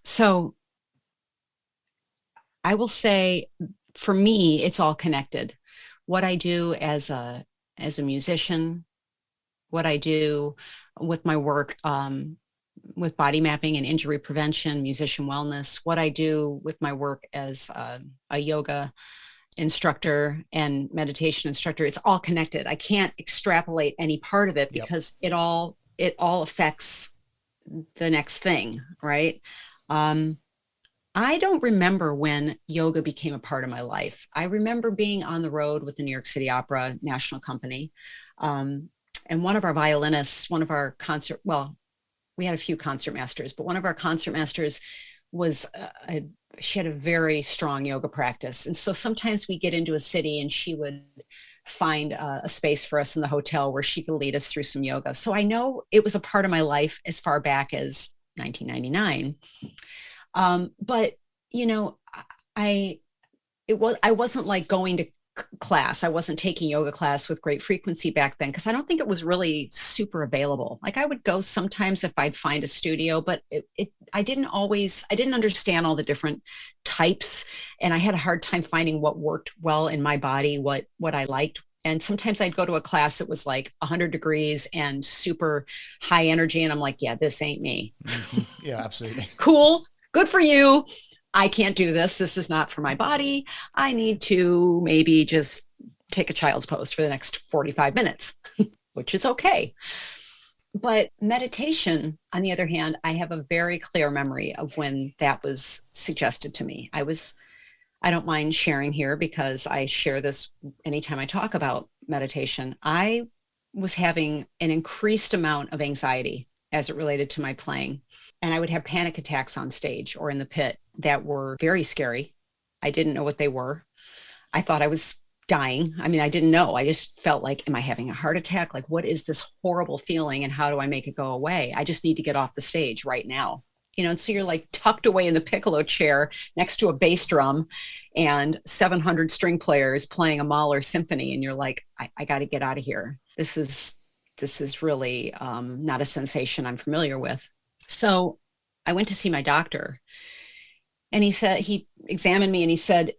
so I will say, for me, it's all connected. What I do as a musician, what I do with my work with body mapping and injury prevention, musician wellness, what I do with my work as a yoga instructor and meditation instructor, it's all connected. I can't extrapolate any part of it because it all affects the next thing, right? I don't remember when yoga became a part of my life. I remember being on the road with the New York City Opera National Company. And one of our violinists, one of our concert, well, we had a few concert masters, but one of our concert masters was, she had a very strong yoga practice. And so sometimes we get into a city and she would find a space for us in the hotel where she could lead us through some yoga. So I know it was a part of my life as far back as 1999. But, you know, I wasn't like going to class. I wasn't taking yoga class with great frequency back then because I don't think it was really super available. Like I would go sometimes if I'd find a studio, but I didn't understand all the different types, and I had a hard time finding what worked well in my body, what I liked. And sometimes I'd go to a class that was like 100 degrees and super high energy, and I'm like, yeah, this ain't me. Mm-hmm. Yeah, absolutely. Cool, good for you. I can't do this. This is not for my body. I need to maybe just take a child's pose for the next 45 minutes, which is okay. But meditation, on the other hand, I have a very clear memory of when that was suggested to me. I don't mind sharing here because I share this anytime I talk about meditation. I was having an increased amount of anxiety as it related to my playing. And I would have panic attacks on stage or in the pit that were very scary. I didn't know what they were. I thought I was dying. I mean, I didn't know. I just felt like, am I having a heart attack? Like, what is this horrible feeling and how do I make it go away? I just need to get off the stage right now. You know, and so you're like tucked away in the piccolo chair next to a bass drum and 700 string players playing a Mahler symphony. And you're like, I got to get out of here. This is really not a sensation I'm familiar with. So I went to see my doctor, and he examined me and he said,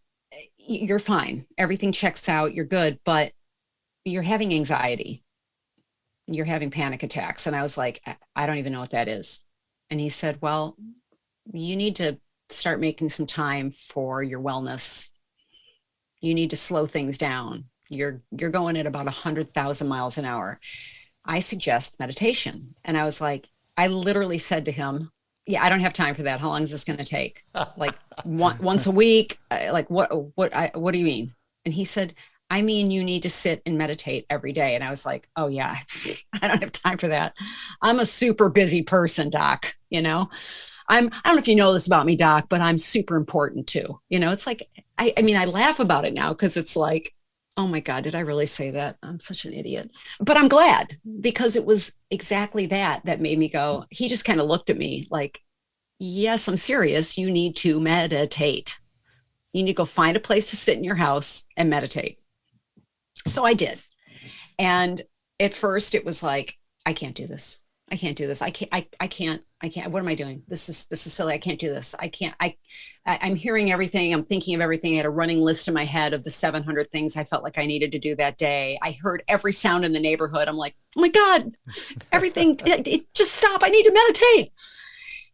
you're fine. Everything checks out. You're good, but you're having anxiety. You're having panic attacks. And I was like, I don't even know what that is. And he said, well, you need to start making some time for your wellness. You need to slow things down. You're going at about 100,000 miles an hour. I suggest meditation. And I was like, I literally said to him, yeah, I don't have time for that. How long is this going to take? Like once a week? Like what do you mean? And he said, I mean, you need to sit and meditate every day. And I was like, oh yeah, I don't have time for that. I'm a super busy person, doc. You know, I don't know if you know this about me, doc, but I'm super important too. You know, it's like, I mean, I laugh about it now because it's like, oh my God, did I really say that? I'm such an idiot. But I'm glad, because it was exactly that made me go, he just kind of looked at me like, yes, I'm serious. You need to meditate. You need to go find a place to sit in your house and meditate. So I did. And at first it was like, I can't do this. I can't do this. I can't. What am I doing? This is silly. I can't do this. I'm hearing everything. I'm thinking of everything. I had a running list in my head of the 700 things I felt like I needed to do that day. I heard every sound in the neighborhood. I'm like, oh my God, everything, just stop. I need to meditate.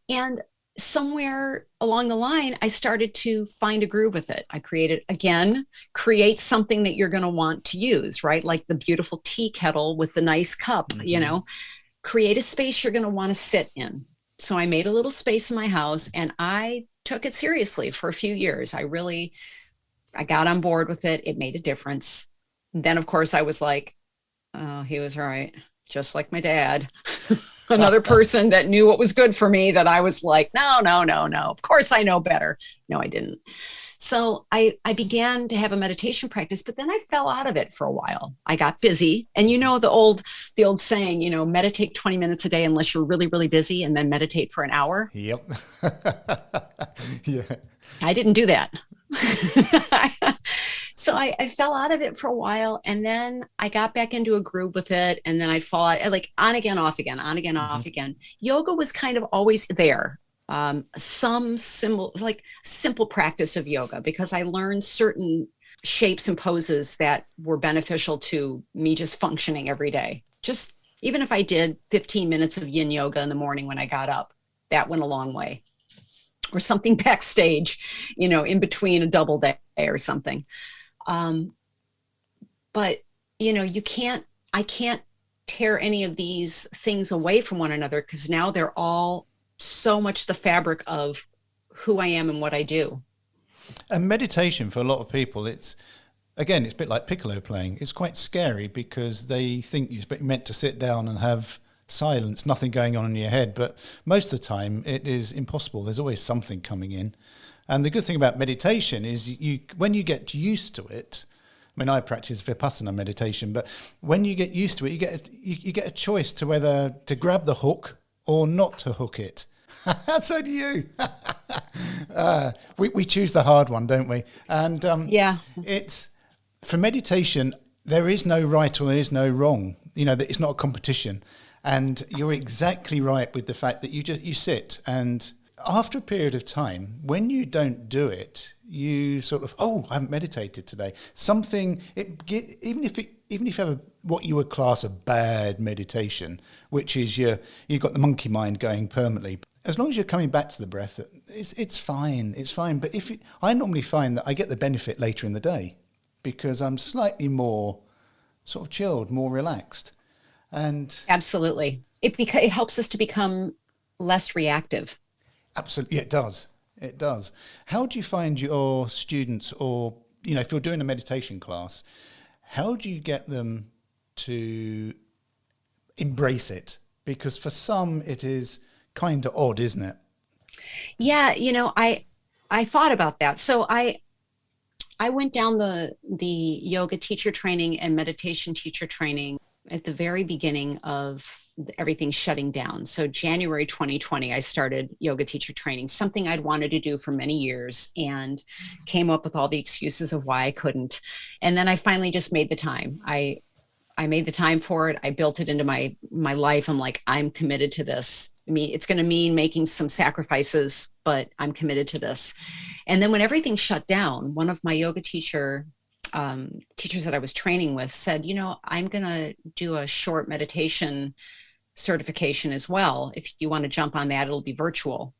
And somewhere along the line, I started to find a groove with it. I create something that you're going to want to use, right? Like the beautiful tea kettle with the nice cup, mm-hmm. You know, create a space you're going to want to sit in. So I made a little space in my house and I took it seriously for a few years. I got on board with it. It made a difference. And then of course I was like, oh, he was right. Just like my dad. Another person that knew what was good for me, that I was like, no. Of course I know better. No, I didn't. So I began to have a meditation practice, but then I fell out of it for a while. I got busy. And you know, the old saying, you know, meditate 20 minutes a day unless you're really, really busy, and then meditate for an hour. Yep. Yeah. I didn't do that. So I fell out of it for a while, and then I got back into a groove with it, and then I'd fall out, like on again, off again, on again, mm-hmm. off again. Yoga was kind of always there. Some simple practice of yoga, because I learned certain shapes and poses that were beneficial to me just functioning every day. Just even if I did 15 minutes of yin yoga in the morning when I got up, that went a long way. Or something backstage, you know, in between a double day or something. But, you know, I can't tear any of these things away from one another, because now they're all so much the fabric of who I am and what I do. And meditation, for a lot of people, again, it's a bit like piccolo playing. It's quite scary because they think you're meant to sit down and have silence, nothing going on in your head. But most of the time, it is impossible. There's always something coming in. And the good thing about meditation is when you get used to it. I mean, I practice Vipassana meditation, but when you get used to it, you get a choice to whether to grab the hook or not to hook it. So do you. We choose the hard one, don't we? And it's for meditation. There is no right or there is no wrong. That it's not a competition. And you're exactly right with the fact that you sit, and after a period of time, when you don't do it, you sort of, I haven't meditated today. Even if you have what you would class a bad meditation, which is you've got the monkey mind going permanently. As long as you're coming back to the breath, it's fine. It's fine. But I normally find that I get the benefit later in the day because I'm slightly more sort of chilled, more relaxed. And absolutely, it helps us to become less reactive. Absolutely, it does. It does. How do you find your students, or if you're doing a meditation class, how do you get them to embrace it? Because for some, it is kind of odd, isn't it? Yeah, I thought about that. So I went down the yoga teacher training and meditation teacher training at the very beginning of everything shutting down. So January 2020, I started yoga teacher training, something I'd wanted to do for many years, and came up with all the excuses of why I couldn't. And then I finally just made the time. I made the time for it. I built it into my life. I'm like, I'm committed to this. It's going to mean making some sacrifices, but I'm committed to this. And then when everything shut down, one of my yoga teachers that I was training with said, I'm going to do a short meditation certification as well. If you want to jump on that, it'll be virtual.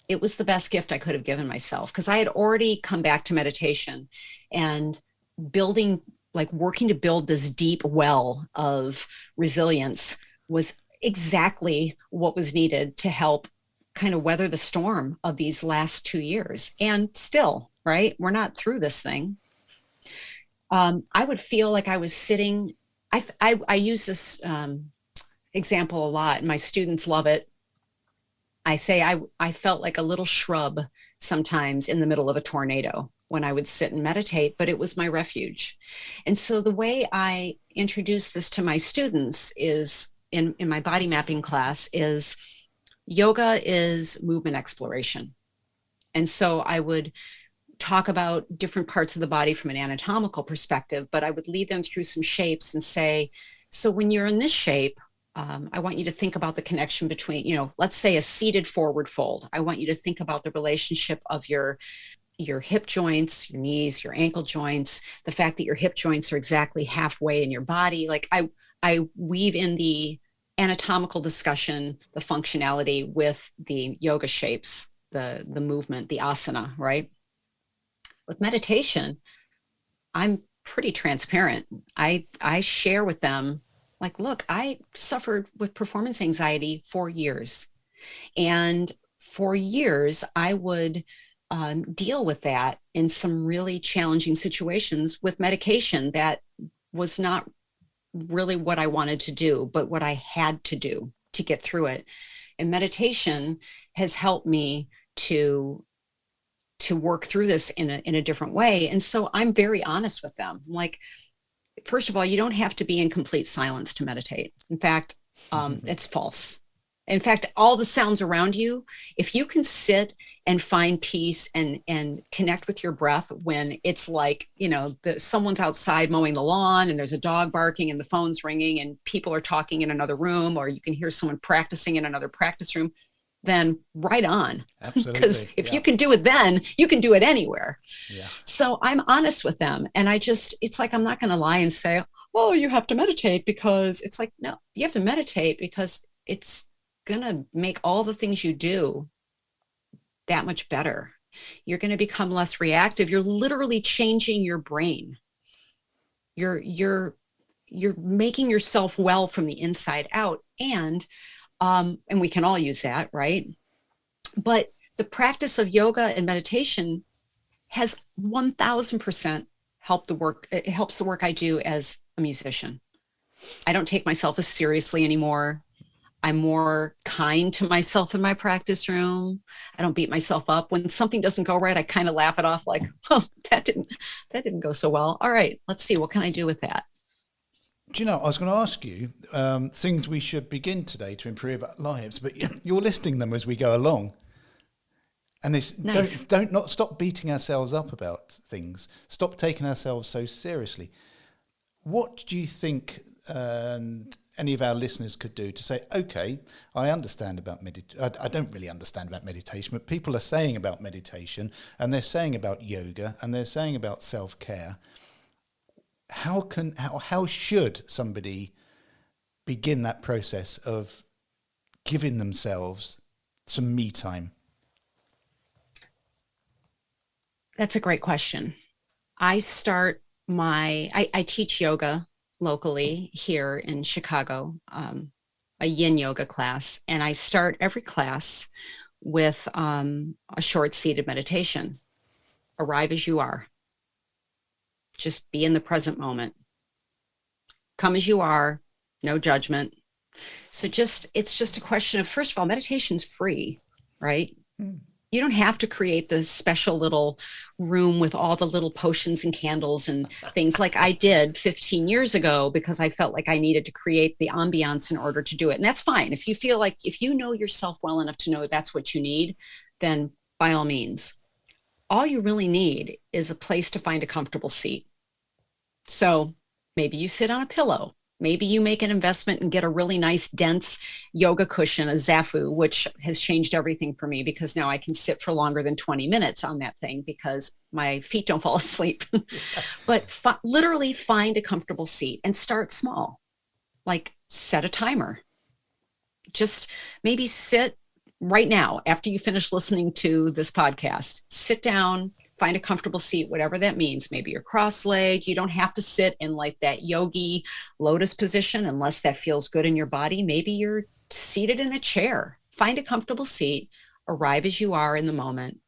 It was the best gift I could have given myself because I had already come back to meditation and working to build this deep well of resilience was exactly what was needed to help kind of weather the storm of these last 2 years. And still, right? We're not through this thing. I would feel like I was sitting, I use this example a lot, and my students love it. I say I felt like a little shrub sometimes in the middle of a tornado when I would sit and meditate, but it was my refuge. And so the way I introduce this to my students is in my body mapping class is yoga is movement exploration. And so I would talk about different parts of the body from an anatomical perspective, but I would lead them through some shapes and say, so when you're in this shape, I want you to think about the connection between, let's say a seated forward fold. I want you to think about the relationship of your hip joints, your knees, your ankle joints, the fact that your hip joints are exactly halfway in your body. Like I weave in the anatomical discussion, the functionality with the yoga shapes, the movement, the asana, right? With meditation, I'm pretty transparent. I share with them, like, look, I suffered with performance anxiety for years. And for years, I would deal with that in some really challenging situations with medication that was not really what I wanted to do, but what I had to do to get through it. And meditation has helped me to work through this in a different way. And so I'm very honest with them. Like, first of all, you don't have to be in complete silence to meditate. In fact, it's false. In fact, all the sounds around you, if you can sit and find peace and connect with your breath when it's like, someone's outside mowing the lawn and there's a dog barking and the phone's ringing and people are talking in another room, or you can hear someone practicing in another practice room, then right on. Absolutely. Because if you can do it then, you can do it anywhere. Yeah. So I'm honest with them. And it's like, I'm not going to lie and say, oh, you have to meditate, because it's like, no, you have to meditate because it's going to make all the things you do that much better. You're going to become less reactive. You're literally changing your brain. You're making yourself well from the inside out. And we can all use that, right? But the practice of yoga and meditation has 1000% it helps the work I do as a musician. I don't take myself as seriously anymore. I'm more kind to myself in my practice room. I don't beat myself up. When something doesn't go right, I kind of laugh it off like, oh, that didn't go so well. All right, let's see, what can I do with that? Do you know, I was going to ask you things we should begin today to improve our lives, but you're listing them as we go along. And this, nice. don't not stop beating ourselves up about things. Stop taking ourselves so seriously. What do you think any of our listeners could do to say, okay, I understand about meditation. I don't really understand about meditation, but people are saying about meditation, and they're saying about yoga, and they're saying about self-care. How should somebody begin that process of giving themselves some me time? That's a great question. I teach yoga locally here in Chicago, a yin yoga class. And I start every class with a short seated meditation. Arrive as you are. Just be in the present moment. Come as you are, no judgment. So it's just a question of, first of all, meditation's free, right? You don't have to create the special little room with all the little potions and candles and things like I did 15 years ago, because I felt like I needed to create the ambiance in order to do it. And that's fine. If you feel like, if you know yourself well enough to know that's what you need, then by all means. All you really need is a place to find a comfortable seat. So maybe you sit on a pillow. Maybe you make an investment and get a really nice, dense yoga cushion, a Zafu, which has changed everything for me, because now I can sit for longer than 20 minutes on that thing because my feet don't fall asleep. But literally find a comfortable seat and start small. Like set a timer. Just maybe sit right now after you finish listening to this podcast. Sit down. Find a comfortable seat, whatever that means. Maybe you're cross-legged. You don't have to sit in like that yogi lotus position unless that feels good in your body. Maybe you're seated in a chair. Find a comfortable seat. Arrive as you are in the moment.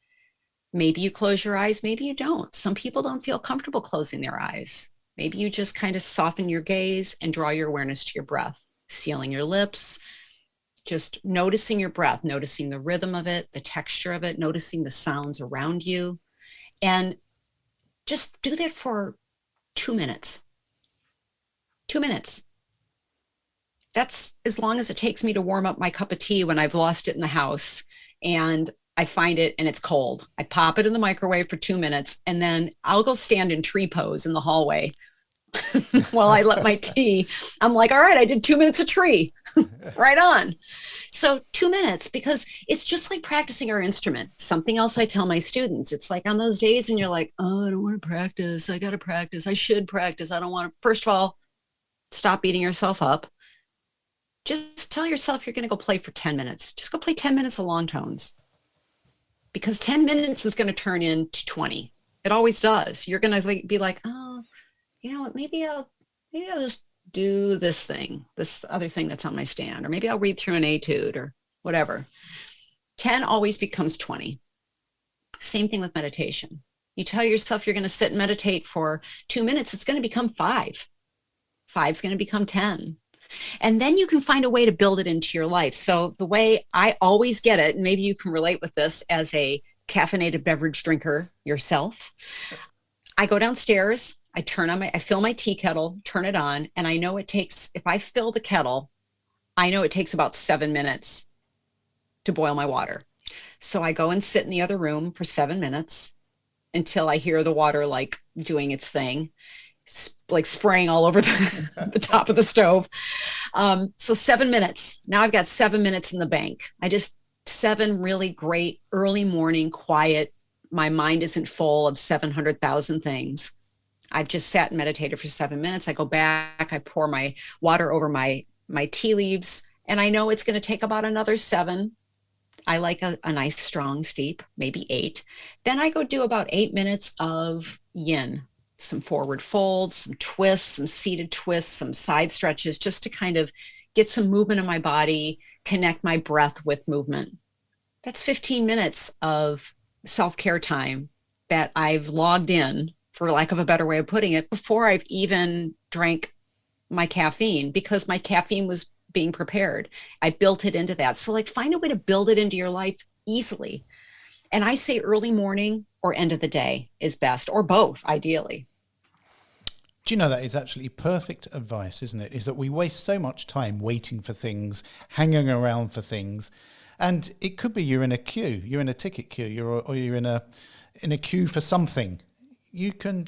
Maybe you close your eyes. Maybe you don't. Some people don't feel comfortable closing their eyes. Maybe you just kind of soften your gaze and draw your awareness to your breath, sealing your lips, just noticing your breath, noticing the rhythm of it, the texture of it, noticing the sounds around you. And just do that for 2 minutes. 2 minutes. That's as long as it takes me to warm up my cup of tea when I've lost it in the house and I find it and it's cold. I pop it in the microwave for 2 minutes, and then I'll go stand in tree pose in the hallway while I let my tea. I'm like, all right, I did 2 minutes of tree. Right on. So 2 minutes, because it's just like practicing our instrument. Something else I tell my students, it's like on those days when you're like, oh, I don't want to practice. I got to practice. I should practice. I don't want to. First of all, stop beating yourself up. Just tell yourself you're going to go play for 10 minutes. Just go play 10 minutes of long tones, because 10 minutes is going to turn into 20. It always does. You're going to be like, oh, you know what? Maybe I'll just do this other thing that's on my stand, or maybe I'll read through an etude or whatever. 10 always becomes 20. Same thing with meditation. You tell yourself you're going to sit and meditate for 2 minutes, it's going to become 5. 5's going to become 10. And then you can find a way to build it into your life. So the way I always get it, and maybe you can relate with this as a caffeinated beverage drinker yourself, I go downstairs, I fill my tea kettle, turn it on, and I know if I fill the kettle, I know it takes about 7 minutes to boil my water. So I go and sit in the other room for 7 minutes until I hear the water like doing its thing, like spraying all over the top of the stove. So 7 minutes. Now I've got 7 minutes in the bank. 7 really great early morning, quiet. My mind isn't full of 700,000 things. I've just sat and meditated for 7 minutes. I go back, I pour my water over my tea leaves, and I know it's going to take about another 7. I like a nice strong steep, maybe 8. Then I go do about 8 minutes of yin, some forward folds, some twists, some seated twists, some side stretches, just to kind of get some movement in my body, connect my breath with movement. That's 15 minutes of self-care time that I've logged in for lack of a better way of putting it, before I've even drank my caffeine, because my caffeine was being prepared. I built it into that. So like, find a way to build it into your life easily. And I say early morning or end of the day is best, or both, ideally. Do you know, that is actually perfect advice, isn't it? Is that we waste so much time waiting for things, hanging around for things. And it could be you're in a queue, you're in a ticket queue, or you're in a queue for something. You can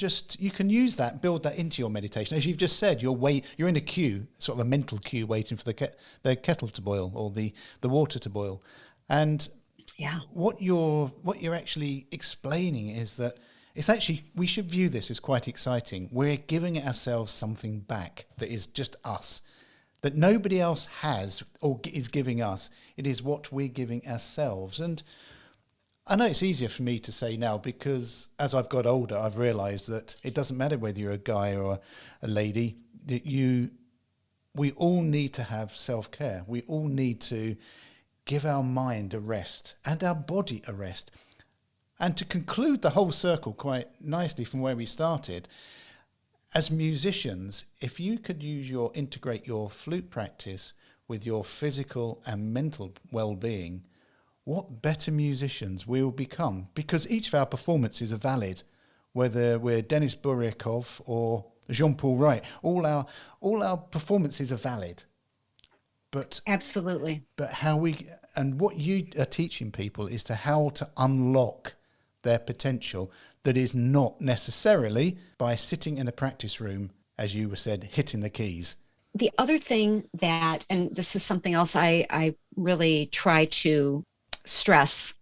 use that, build that into your meditation. As you've just said, you're in a queue, sort of a mental queue, waiting for the kettle to boil or the water to boil. And yeah, what you're actually explaining is that it's actually, we should view this as quite exciting. We're giving ourselves something back that is just us, that nobody else has or is giving us. It is what we're giving ourselves. And I know it's easier for me to say now, because as I've got older, I've realised that it doesn't matter whether you're a guy or a lady, that we all need to have self-care. We all need to give our mind a rest and our body a rest. And to conclude the whole circle quite nicely from where we started, as musicians, if you could integrate your flute practice with your physical and mental well-being, what better musicians we will become. Because each of our performances are valid, whether we're Denis Buryakov or Jean-Paul Wright. All our performances are valid. But absolutely. But what you are teaching people is how to unlock their potential, that is not necessarily by sitting in a practice room, as you said, hitting the keys. The other thing that, and this is something else I really try to stress,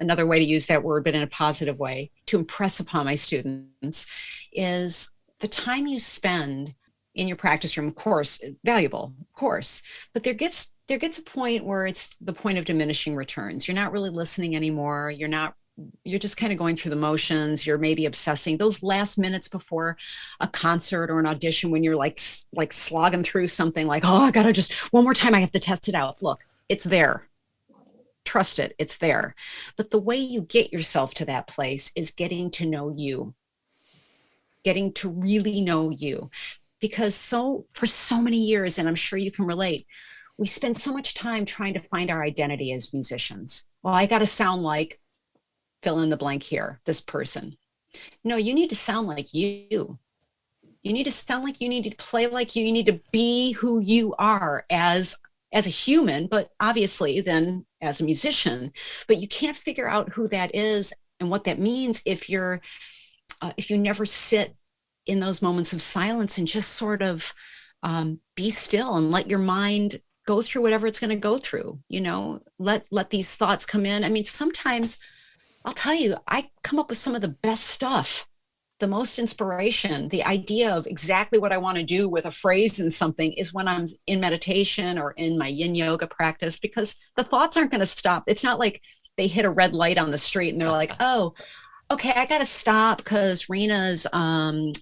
another way to use that word, but in a positive way, to impress upon my students, is the time you spend in your practice room, of course, valuable, of course, but there gets a point where it's the point of diminishing returns. You're not really listening anymore. You're just kind of going through the motions. You're maybe obsessing those last minutes before a concert or an audition, when you're like slogging through something, like, oh, I gotta just one more time, I have to test it out. Look, it's there. Trust it, it's there. But the way you get yourself to that place is getting to know you, getting to really know you. Because for so many years, and I'm sure you can relate, we spend so much time trying to find our identity as musicians. Well, I got to sound like fill in the blank here, this person. No, you need to sound like you. You need to sound like you, need to play like you need to be who you are as a human, but obviously then as a musician. But you can't figure out who that is and what that means if you never sit in those moments of silence and just sort of be still and let your mind go through whatever it's going to go through. Let these thoughts come in. I mean, sometimes I'll tell you, I come up with some of the best stuff, the most inspiration, the idea of exactly what I want to do with a phrase in something is when I'm in meditation or in my yin yoga practice, because the thoughts aren't going to stop. It's not like they hit a red light on the street and they're like, oh, okay, I got to stop because Rena's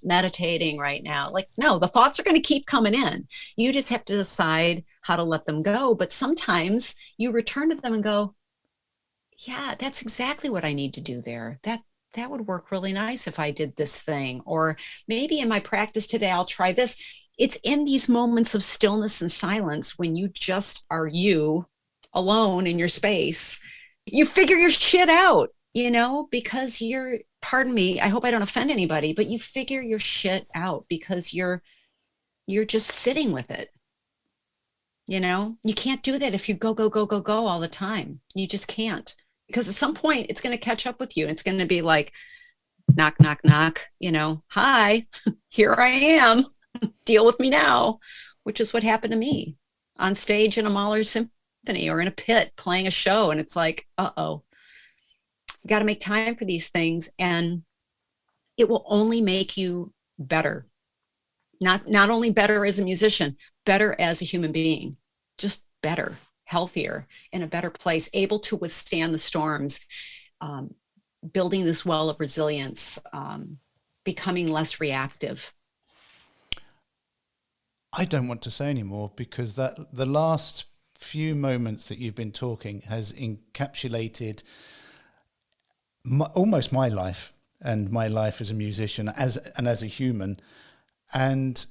meditating right now. Like, no, the thoughts are going to keep coming in. You just have to decide how to let them go. But sometimes you return to them and go, yeah, that's exactly what I need to do there. That would work really nice if I did this thing. Or maybe in my practice today, I'll try this. It's in these moments of stillness and silence, when you just are you alone in your space, you figure your shit out, because pardon me, I hope I don't offend anybody, but you figure your shit out because you're just sitting with it. You can't do that if you go all the time. You just can't. Because at some point it's going to catch up with you. It's going to be like, knock, knock, knock, hi, here I am, deal with me now, which is what happened to me on stage in a Mahler symphony or in a pit playing a show. And it's like, uh-oh, you got to make time for these things. And it will only make you better. Not only better as a musician, better as a human being, just better, healthier, in a better place, able to withstand the storms, building this well of resilience, becoming less reactive. I don't want to say anymore, because the last few moments that you've been talking has encapsulated almost my life. and my life as a musician as a human. And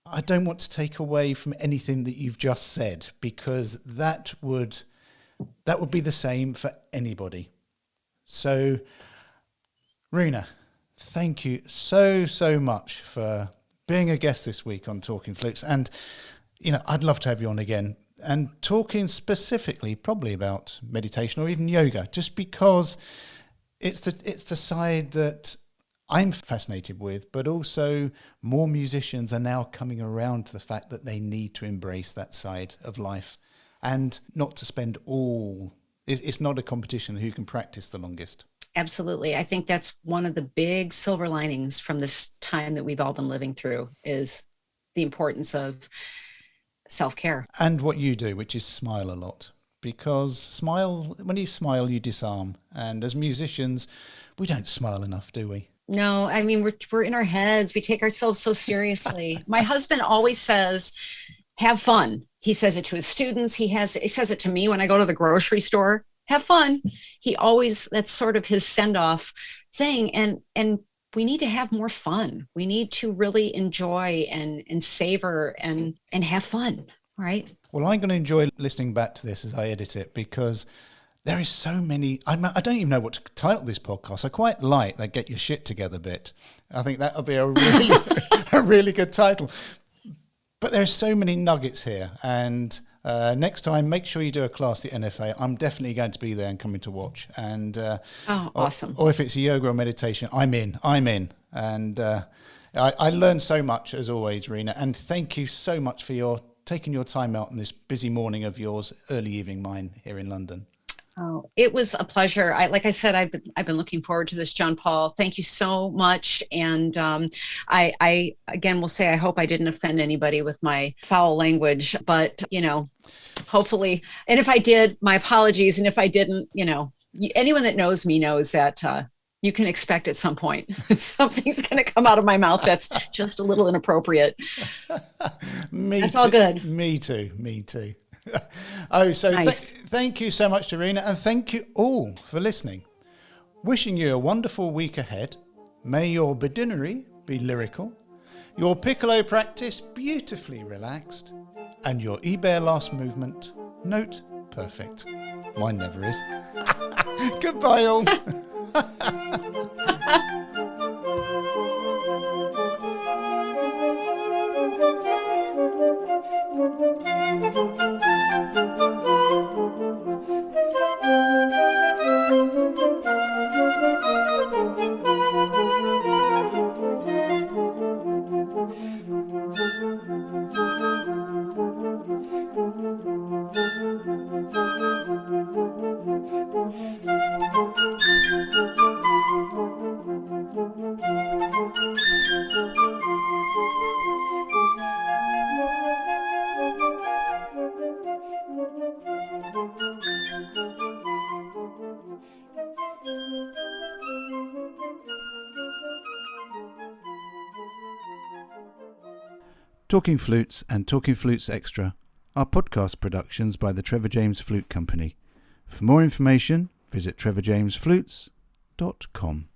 I don't want to take away from anything that you've just said, because that would be the same for anybody. So, Rena, thank you so much for being a guest this week on Talking Flutes. And, I'd love to have you on again and talking specifically probably about meditation or even yoga, just because it's the side that I'm fascinated with, but also more musicians are now coming around to the fact that they need to embrace that side of life and not to spend it's not a competition who can practice the longest. Absolutely. I think that's one of the big silver linings from this time that we've all been living through, is the importance of self-care. And what you do, which is smile a lot, because when you smile, you disarm. And as musicians, we don't smile enough, do we? No, I mean, we're in our heads. We take ourselves so seriously. My husband always says, have fun. He says it to his students. He says it to me when I go to the grocery store, have fun. That's sort of his send-off thing. And we need to have more fun. We need to really enjoy and savor and have fun, right? Well, I'm going to enjoy listening back to this as I edit it, because there is so many. I don't even know what to title this podcast. I quite like that "Get Your Shit Together" bit. I think that'll be a really good title. But there's so many nuggets here, and next time, make sure you do a class at NFA. I'm definitely going to be there and coming to watch. And awesome! Or if it's a yoga or meditation, I'm in. And I learned so much as always, Rena. And thank you so much for taking your time out on this busy morning of yours, early evening mine here in London. Oh, it was a pleasure. Like I said, I've been looking forward to this, Jean-Paul. Thank you so much. And I again will say, I hope I didn't offend anybody with my foul language, but hopefully. And if I did, my apologies. And if I didn't, anyone that knows me knows that you can expect at some point something's going to come out of my mouth that's just a little inappropriate. That's all good. Me too. Nice. Thank you so much to Rena, and thank you all for listening. Wishing you a wonderful week ahead. May your bedinnery be lyrical, your piccolo practice beautifully relaxed, and your E-Bear last movement note perfect. Mine never is. Goodbye all. Talking Flutes and Talking Flutes Extra are podcast productions by the Trevor James Flute Company. For more information, visit trevorjamesflutes.com.